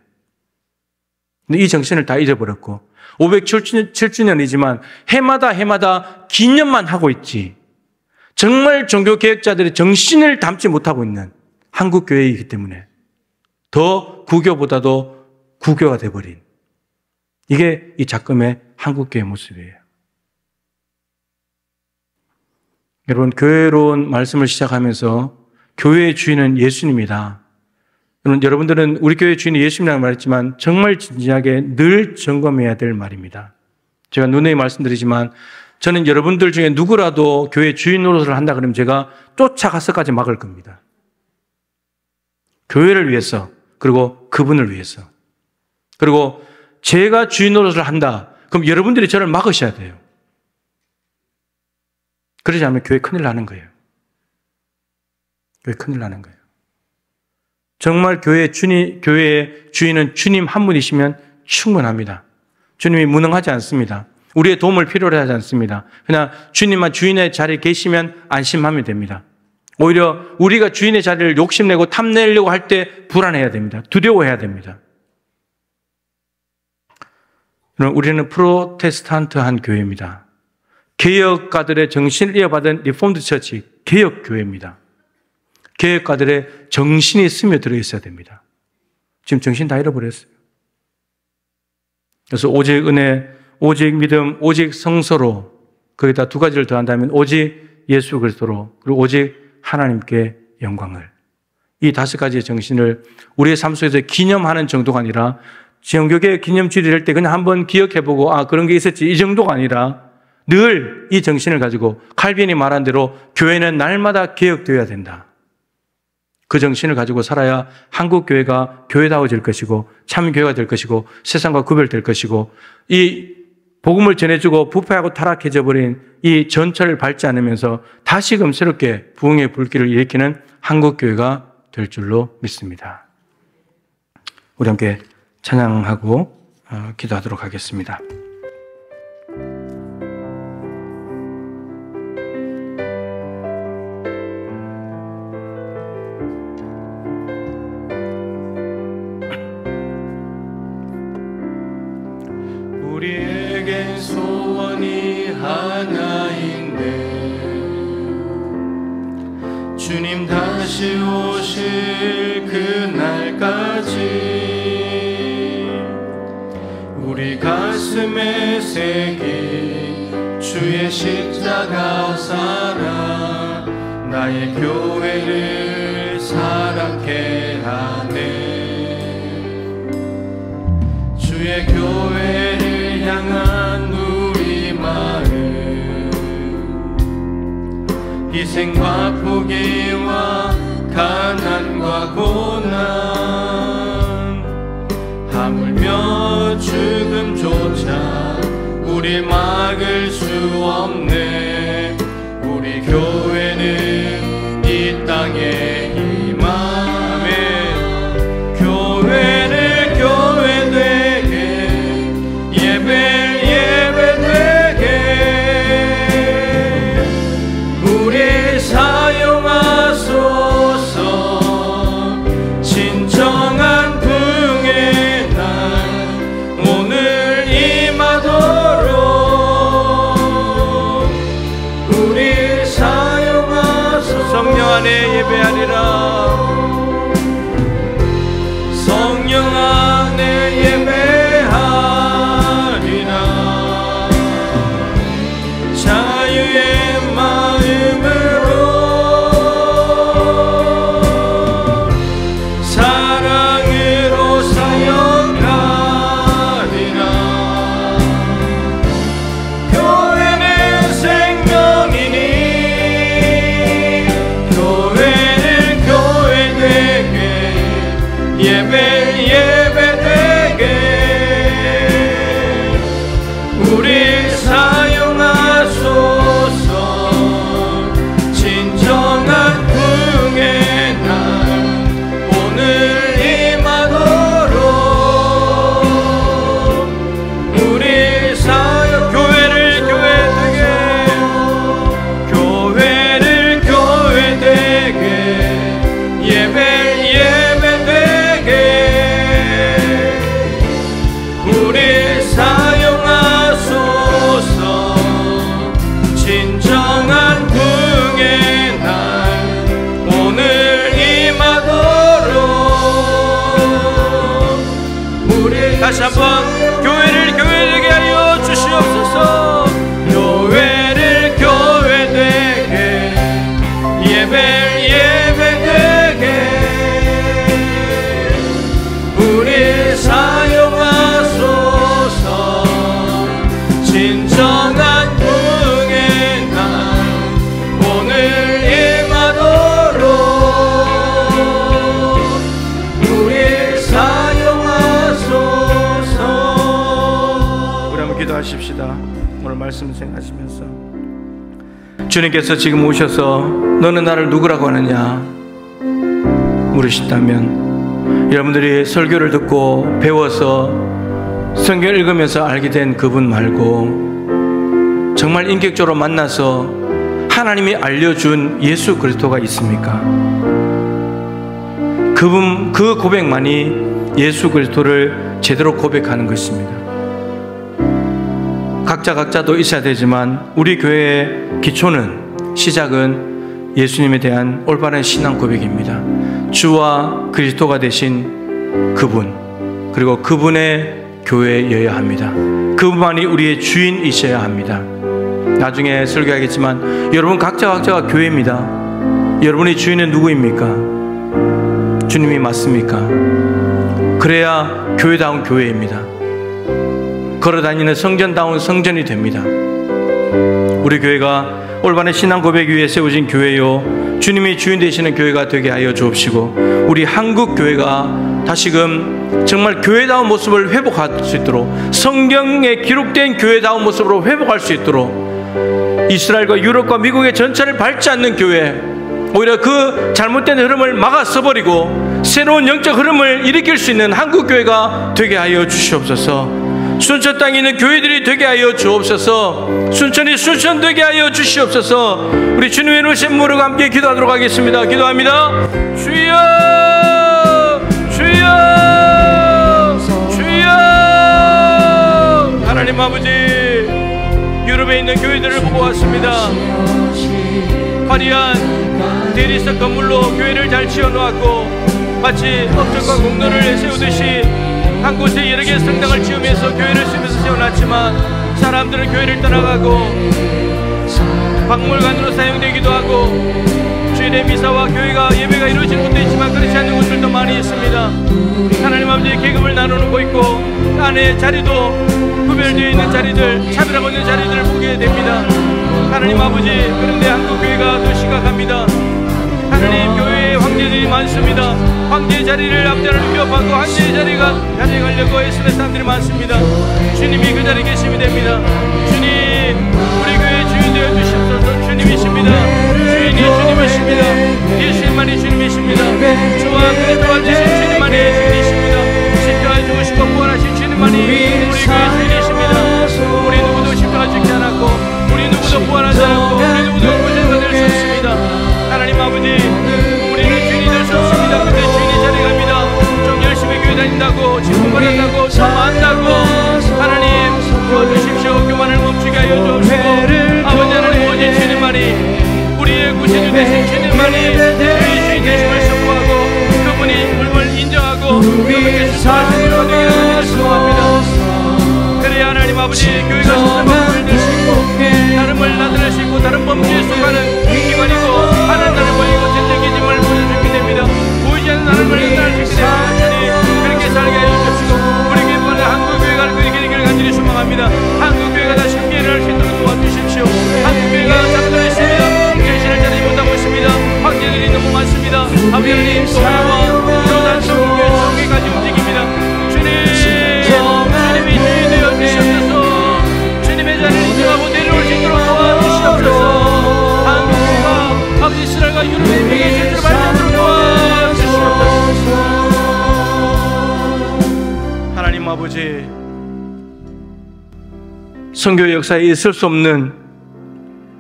이 정신을 다 잊어버렸고 507주년이지만 해마다 기념만 하고 있지, 정말 종교개혁자들의 정신을 담지 못하고 있는 한국교회이기 때문에 더 구교보다도 구교가 돼버린, 이게 이 작금의 한국교회 모습이에요. 여러분, 교회로운 말씀을 시작하면서 교회의 주인은 예수님이다. 여러분들은 우리 교회의 주인이 예수님이라고 말했지만 정말 진지하게 늘 점검해야 될 말입니다. 제가 누누이 말씀드리지만 저는 여러분들 중에 누구라도 교회 주인 노릇을 한다 그러면 제가 쫓아가서까지 막을 겁니다. 교회를 위해서, 그리고 그분을 위해서. 그리고 제가 주인 노릇을 한다, 그럼 여러분들이 저를 막으셔야 돼요. 그러지 않으면 교회 큰일 나는 거예요. 교회 큰일 나는 거예요. 정말 교회의 주인은 주님 한 분이시면 충분합니다. 주님이 무능하지 않습니다. 우리의 도움을 필요로 하지 않습니다. 그냥 주님만 주인의 자리에 계시면 안심하면 됩니다. 오히려 우리가 주인의 자리를 욕심내고 탐내려고 할 때 불안해야 됩니다. 두려워해야 됩니다. 우리는 프로테스탄트한 교회입니다. 개혁가들의 정신을 이어받은 리폼드 처치, 개혁교회입니다. 개혁가들의 정신이 스며들어 있어야 됩니다. 지금 정신 다 잃어버렸어요. 그래서 오직 은혜, 오직 믿음, 오직 성서로, 거기다 두 가지를 더한다면 오직 예수 그리스도로, 그리고 오직 하나님께 영광을. 이 5가지의 정신을 우리의 삶 속에서 기념하는 정도가 아니라 지형교회 기념주일이 될 때 그냥 한번 기억해보고 그런 게 있었지 이 정도가 아니라 늘 이 정신을 가지고 칼빈이 말한 대로 교회는 날마다 개혁되어야 된다. 그 정신을 가지고 살아야 한국 교회가 교회다워질 것이고 참교회가 될 것이고 세상과 구별될 것이고 이 복음을 전해주고 부패하고 타락해져 버린 이 전철을 밟지 않으면서 다시금 새롭게 부흥의 불길을 일으키는 한국 교회가 될 줄로 믿습니다. 우리 함께 찬양하고 기도하도록 하겠습니다. 우리에겐 소원이 하나인데 주님 다시 오실 그날까지 우리 가슴에 새긴 주의 십자가 살아 나의 교회를 사랑케 하네. 주의 교회를 향한 우리 마음 희생과 포기와 가난과 고난 하물며 죽음조차 우리 막을 수 없네. 우리 교회는 이 땅에 임하네. 교회를 교회되게 예배를 예배되게 우리 사용하소서. 진정한 부흥의 날 오늘 임하도록 우리 사용하소서. 성령 안에 예배하리라. 성령 안에 예배하리라. 자유의 마음으로 사랑으로 사역하리라. 교회는 생명이니 교회를 교회되게 예배를 예배되게 우리 사용하소서. 진정한 부흥의 날 오늘 임하도록 우리 사역 교회를 교회되게 교회를 교회되게 예배를 예배되게 우리 사용하소서. 진정한 부흥의 날 오늘 임하도록 우리 다시 한번 교회를 교회되게 하여 주시옵소서. 교회를 교회되게 예배를 예배되게 우리 사용하소서. 진정한 부흥의 날 오늘 임하도록 우리 사용하소서. 우리 한번 기도하십시다. 오늘 말씀 생각하시면서 주님께서 지금 오셔서 너는 나를 누구라고 하느냐 물으신다면 여러분들이 설교를 듣고 배워서 성경 읽으면서 알게 된 그분 말고 정말 인격적으로 만나서 하나님이 알려준 예수 그리스도가 있습니까? 그분 그 고백만이 예수 그리스도를 제대로 고백하는 것입니다. 각자도 있어야 되지만 우리 교회의 기초는 시작은 예수님에 대한 올바른 신앙 고백입니다. 주와 그리스도가 되신 그분 그리고 그분의 교회여야 합니다. 그분만이 우리의 주인이셔야 합니다. 나중에 설교하겠지만 여러분 각자가 교회입니다. 여러분의 주인은 누구입니까? 주님이 맞습니까? 그래야 교회다운 교회입니다. 걸어다니는 성전다운 성전이 됩니다. 우리 교회가 올바른 신앙 고백 위에 세워진 교회요, 주님이 주인 되시는 교회가 되게 하여 주옵시고, 우리 한국 교회가 다시금 정말 교회다운 모습을 회복할 수 있도록, 성경에 기록된 교회다운 모습으로 회복할 수 있도록, 이스라엘과 유럽과 미국의 전차를 밟지 않는 교회, 오히려 그 잘못된 흐름을 막아 써버리고 새로운 영적 흐름을 일으킬 수 있는 한국 교회가 되게 하여 주시옵소서. 순천 땅에 있는 교회들이 되게 하여 주옵소서. 순천이 순천되게 하여 주시옵소서. 우리 주님의 이루신 무릎과 함께 기도하도록 하겠습니다. 기도합니다. 주여, 주여, 주여. 하나님 아버지, 유럽에 있는 교회들을 보고 왔습니다. 화려한 대리석 건물로 교회를 잘 지어놓았고, 마치 업적과 공로를 세우듯이 한 곳에 여러 개의 성당을 지으면서 교회를 쓰면서 세워놨지만, 사람들은 교회를 떠나가고 박물관으로 사용되기도 하고 주일의 미사와 교회가 예배가 이루어지는 곳도 있지만 그렇지 않는 곳들도 많이 있습니다. 하나님 아버지, 계급을 나누고 있고 안에 자리도 구별되어 있는 자리들, 차별하고 있는 자리들을 보게 됩니다. 하나님 아버지, 그런데 한국 교회가 더 심각합니다. 하나님, 교회에 황제들이 많습니다. 황제의 자리를 아버지 하나님 위협하고 황제의 자리가 가져가려고 애쓰는 사람들이 많습니다. 주님이 그 자리에 계시면 됩니다. 주님, 우리 교회의 주인 되어 주시옵소서. 주님이십니다. 주인이 주님이십니다. 예수님만이 주님이십니다. 저와 그를 도와주신 주님만이 주인이십니다. 십자가에 죽으시고 부활하신 주님만이 우리 교회의 주인이십니다. 우리 누구도 십자가 죽지 않았고, 우리 누구도 부활하지 않았고, 우리 누구도 구원자 될 수 없습니다. 하나님 아버지, 우리는 주인이 될 수 없습니다. 근데 주인이 자리 갑니다. 좀 열심히 교회 다닌다고, 직분 받았다고, 참 안다고, 하나님 도와주십시오. 교만을 멈추게 하여 주옵시고, 아버지 하나님, 오직 주님만이, 우리의 구세주 되신 주님만이 우리의 주인 되심을 선포하고, 그분이 물을 인정하고 그분께 순종하시는 자가 되게 하여 주옵소서. 그래야 하나님 아버지, 교회가 세상을 물들 수 있고 다름을 나타낼 수 있고 다른 범죄에 속하는 기관이고 하나님을 보이고 전적인 힘을 보여주게 됩니다. 보이지 않는 하나님을 나타낼 수 있게 됩니다. 주님, 그렇게 살게 하여 주시고 우리 교회보다 한국교회가 그렇게 되기를 간절히 소망합니다. 한국교회가 다시 함께 일어날 수 있도록 도와주십시오. 한국교회가 잠들어 있습니다. 결실을 찾지 못하고 있습니다. 황제들이 너무 많습니다. 아버지 하나님, 교회와 교단 성교회 성회까지 움직입니다. 주님이 주인 되어 주시옵소서. 주님의 자리를 인정하고 내려올 수 있도록 도와주시옵소서. 한국과 아버지 이스라엘과 유럽의 평의 질서를 발전하도록 도와주시옵소서. 하나님 아버지, 선교의 역사에 있을 수 없는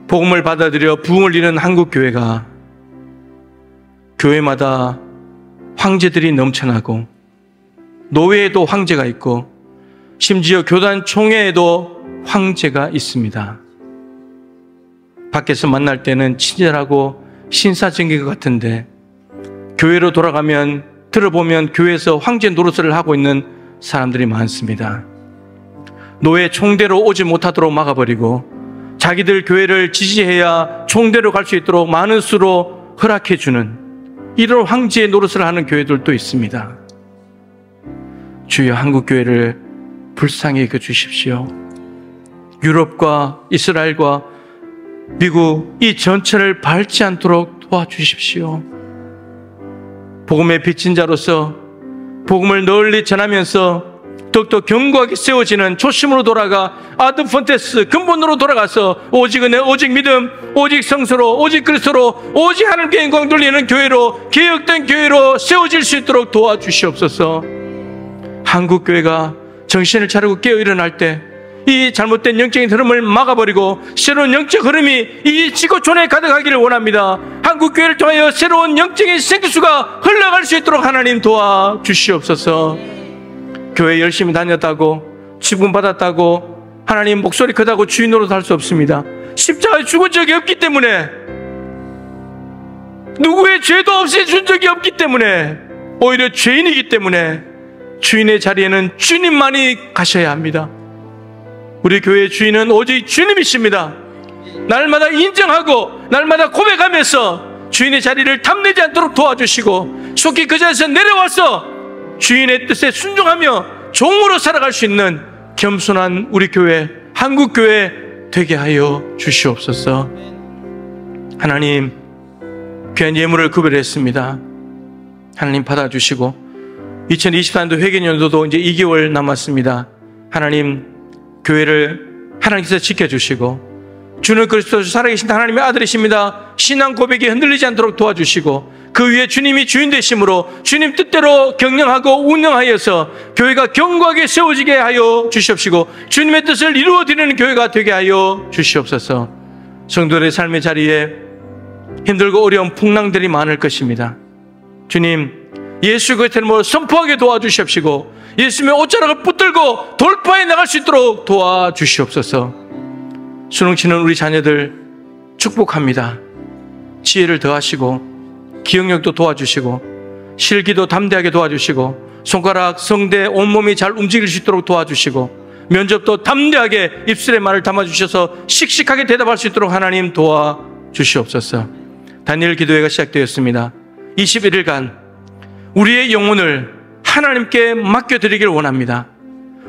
복음을 받아들여 부흥을 이룬 한국교회가 교회마다 황제들이 넘쳐나고 노회에도 황제가 있고 심지어 교단 총회에도 황제가 있습니다. 밖에서 만날 때는 친절하고 신사적인 것 같은데 교회로 돌아가면 들어보면 교회에서 황제 노릇을 하고 있는 사람들이 많습니다. 노회 총대로 오지 못하도록 막아버리고 자기들 교회를 지지해야 총대로 갈 수 있도록 많은 수로 허락해주는 이런 황제의 노릇을 하는 교회들도 있습니다. 주여, 한국교회를 불쌍히 여겨주십시오. 유럽과 이스라엘과 미국 이 전체를 밟지 않도록 도와주십시오. 복음의 빚진 자로서 복음을 널리 전하면서 더욱더 견고하게 세워지는 초심으로 돌아가 아드폰테스 근본으로 돌아가서 오직 은혜, 오직 믿음, 오직 성수로, 오직 그리스도로, 오직 하나님께 영광 돌리는 교회로, 개혁된 교회로 세워질 수 있도록 도와주시옵소서. 한국교회가 정신을 차리고 깨어 일어날 때 이 잘못된 영적인 흐름을 막아버리고 새로운 영적 흐름이 이 지구촌에 가득하기를 원합니다. 한국교회를 통하여 새로운 영적인 생수가 흘러갈 수 있도록 하나님 도와주시옵소서. 교회 열심히 다녔다고 직분 받았다고 하나님 목소리 크다고 주인 노릇 할 수 없습니다. 십자가에 죽은 적이 없기 때문에, 누구의 죄도 없애준 적이 없기 때문에, 오히려 죄인이기 때문에 주인의 자리에는 주님만이 가셔야 합니다. 우리 교회의 주인은 오직 주님이십니다. 날마다 인정하고 날마다 고백하면서 주인의 자리를 탐내지 않도록 도와주시고 속히 그 자리에서 내려와서 주인의 뜻에 순종하며 종으로 살아갈 수 있는 겸손한 우리 교회, 한국교회 되게 하여 주시옵소서. 하나님, 귀한 예물을 구별했습니다. 하나님 받아주시고 2024년도 회계년도도 이제 2개월 남았습니다. 하나님, 교회를 하나님께서 지켜주시고 주는 그리스도 살아계신 하나님의 아들이십니다. 신앙 고백이 흔들리지 않도록 도와주시고 그 위에 주님이 주인 되심으로 주님 뜻대로 경영하고 운영하여서 교회가 견고하게 세워지게 하여 주시옵시고 주님의 뜻을 이루어드리는 교회가 되게 하여 주시옵소서. 성도들의 삶의 자리에 힘들고 어려운 풍랑들이 많을 것입니다. 주님, 예수 그리스도의 이름으로 선포하게 도와주시옵시고 예수님의 옷자락을 붙들고 돌파해 나갈 수 있도록 도와주시옵소서. 수능치는 우리 자녀들 축복합니다. 지혜를 더하시고 기억력도 도와주시고 실기도 담대하게 도와주시고 손가락, 성대, 온몸이 잘 움직일 수 있도록 도와주시고 면접도 담대하게 입술에 말을 담아주셔서 씩씩하게 대답할 수 있도록 하나님 도와주시옵소서. 다니엘 기도회가 시작되었습니다. 21일간 우리의 영혼을 하나님께 맡겨드리길 원합니다.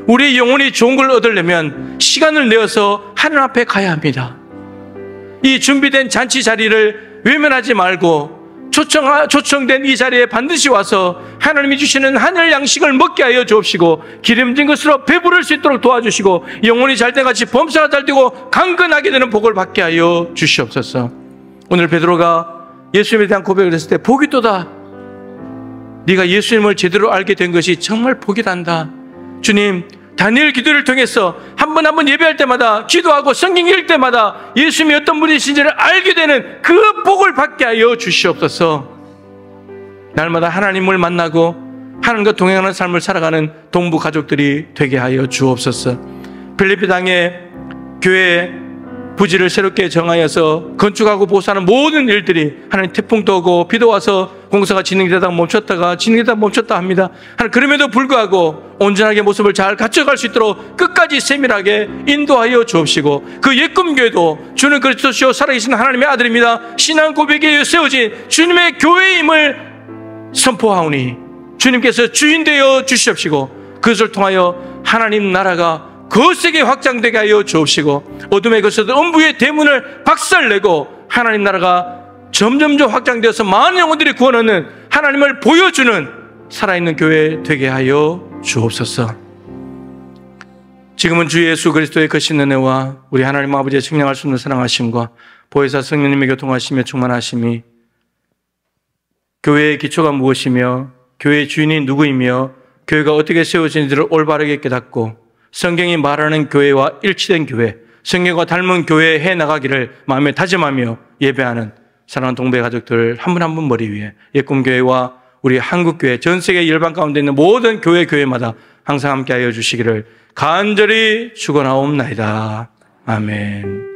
우리의 영혼이 좋은 걸 얻으려면 시간을 내어서 하늘 앞에 가야 합니다. 이 준비된 잔치 자리를 외면하지 말고 초청된 이 자리에 반드시 와서 하나님이 주시는 하늘 양식을 먹게 하여 주옵시고 기름진 것으로 배부를 수 있도록 도와주시고 영혼이 잘된 같이 범사가 잘되고 강건하게 되는 복을 받게 하여 주시옵소서. 오늘 베드로가 예수님에 대한 고백을 했을 때 복이 또다. 네가 예수님을 제대로 알게 된 것이 정말 복이 단다. 주님, 다니엘 기도를 통해서 한 번 한 번 예배할 때마다 기도하고 성경 읽을 때마다 예수님이 어떤 분이신지를 알게 되는 그 복을 받게 하여 주시옵소서. 날마다 하나님을 만나고 하나님과 동행하는 삶을 살아가는 동부 가족들이 되게 하여 주옵소서. 필리핀 땅에 교회 부지를 새롭게 정하여서 건축하고 보수하는 모든 일들이 하나님 태풍도 오고 비도 와서 공사가 진행되다가 멈췄다가 진행되다가 멈췄다 합니다. 하나님, 그럼에도 불구하고 온전하게 모습을 잘 갖춰갈 수 있도록 끝까지 세밀하게 인도하여 주옵시고 그 옛꿈교회도 주는 그리스도시요 살아계신 하나님의 아들입니다. 신앙 고백에 세워진 주님의 교회임을 선포하오니 주님께서 주인 되어 주시옵시고 그것을 통하여 하나님 나라가 거세게 확장되게 하여 주옵시고 어둠의 것에도 음부의 대문을 박살내고 하나님 나라가 점점 확장되어서 많은 영혼들이 구원 얻는 하나님을 보여주는 살아있는 교회 되게 하여 주옵소서. 지금은 주 예수 그리스도의 거신 은혜와 우리 하나님 아버지의 측량할 수 없는 사랑하심과 보혜사 성령님의 교통하심에 충만하심이 교회의 기초가 무엇이며 교회의 주인이 누구이며 교회가 어떻게 세워지는지를 올바르게 깨닫고 성경이 말하는 교회와 일치된 교회, 성경과 닮은 교회에 해나가기를 마음에 다짐하며 예배하는 사랑하는 동배 가족들 한 분 한 분 머리 위에 예꿈교회와 우리 한국교회, 전 세계 열방 가운데 있는 모든 교회마다 항상 함께 하여 주시기를 간절히 축원하옵나이다. 아멘.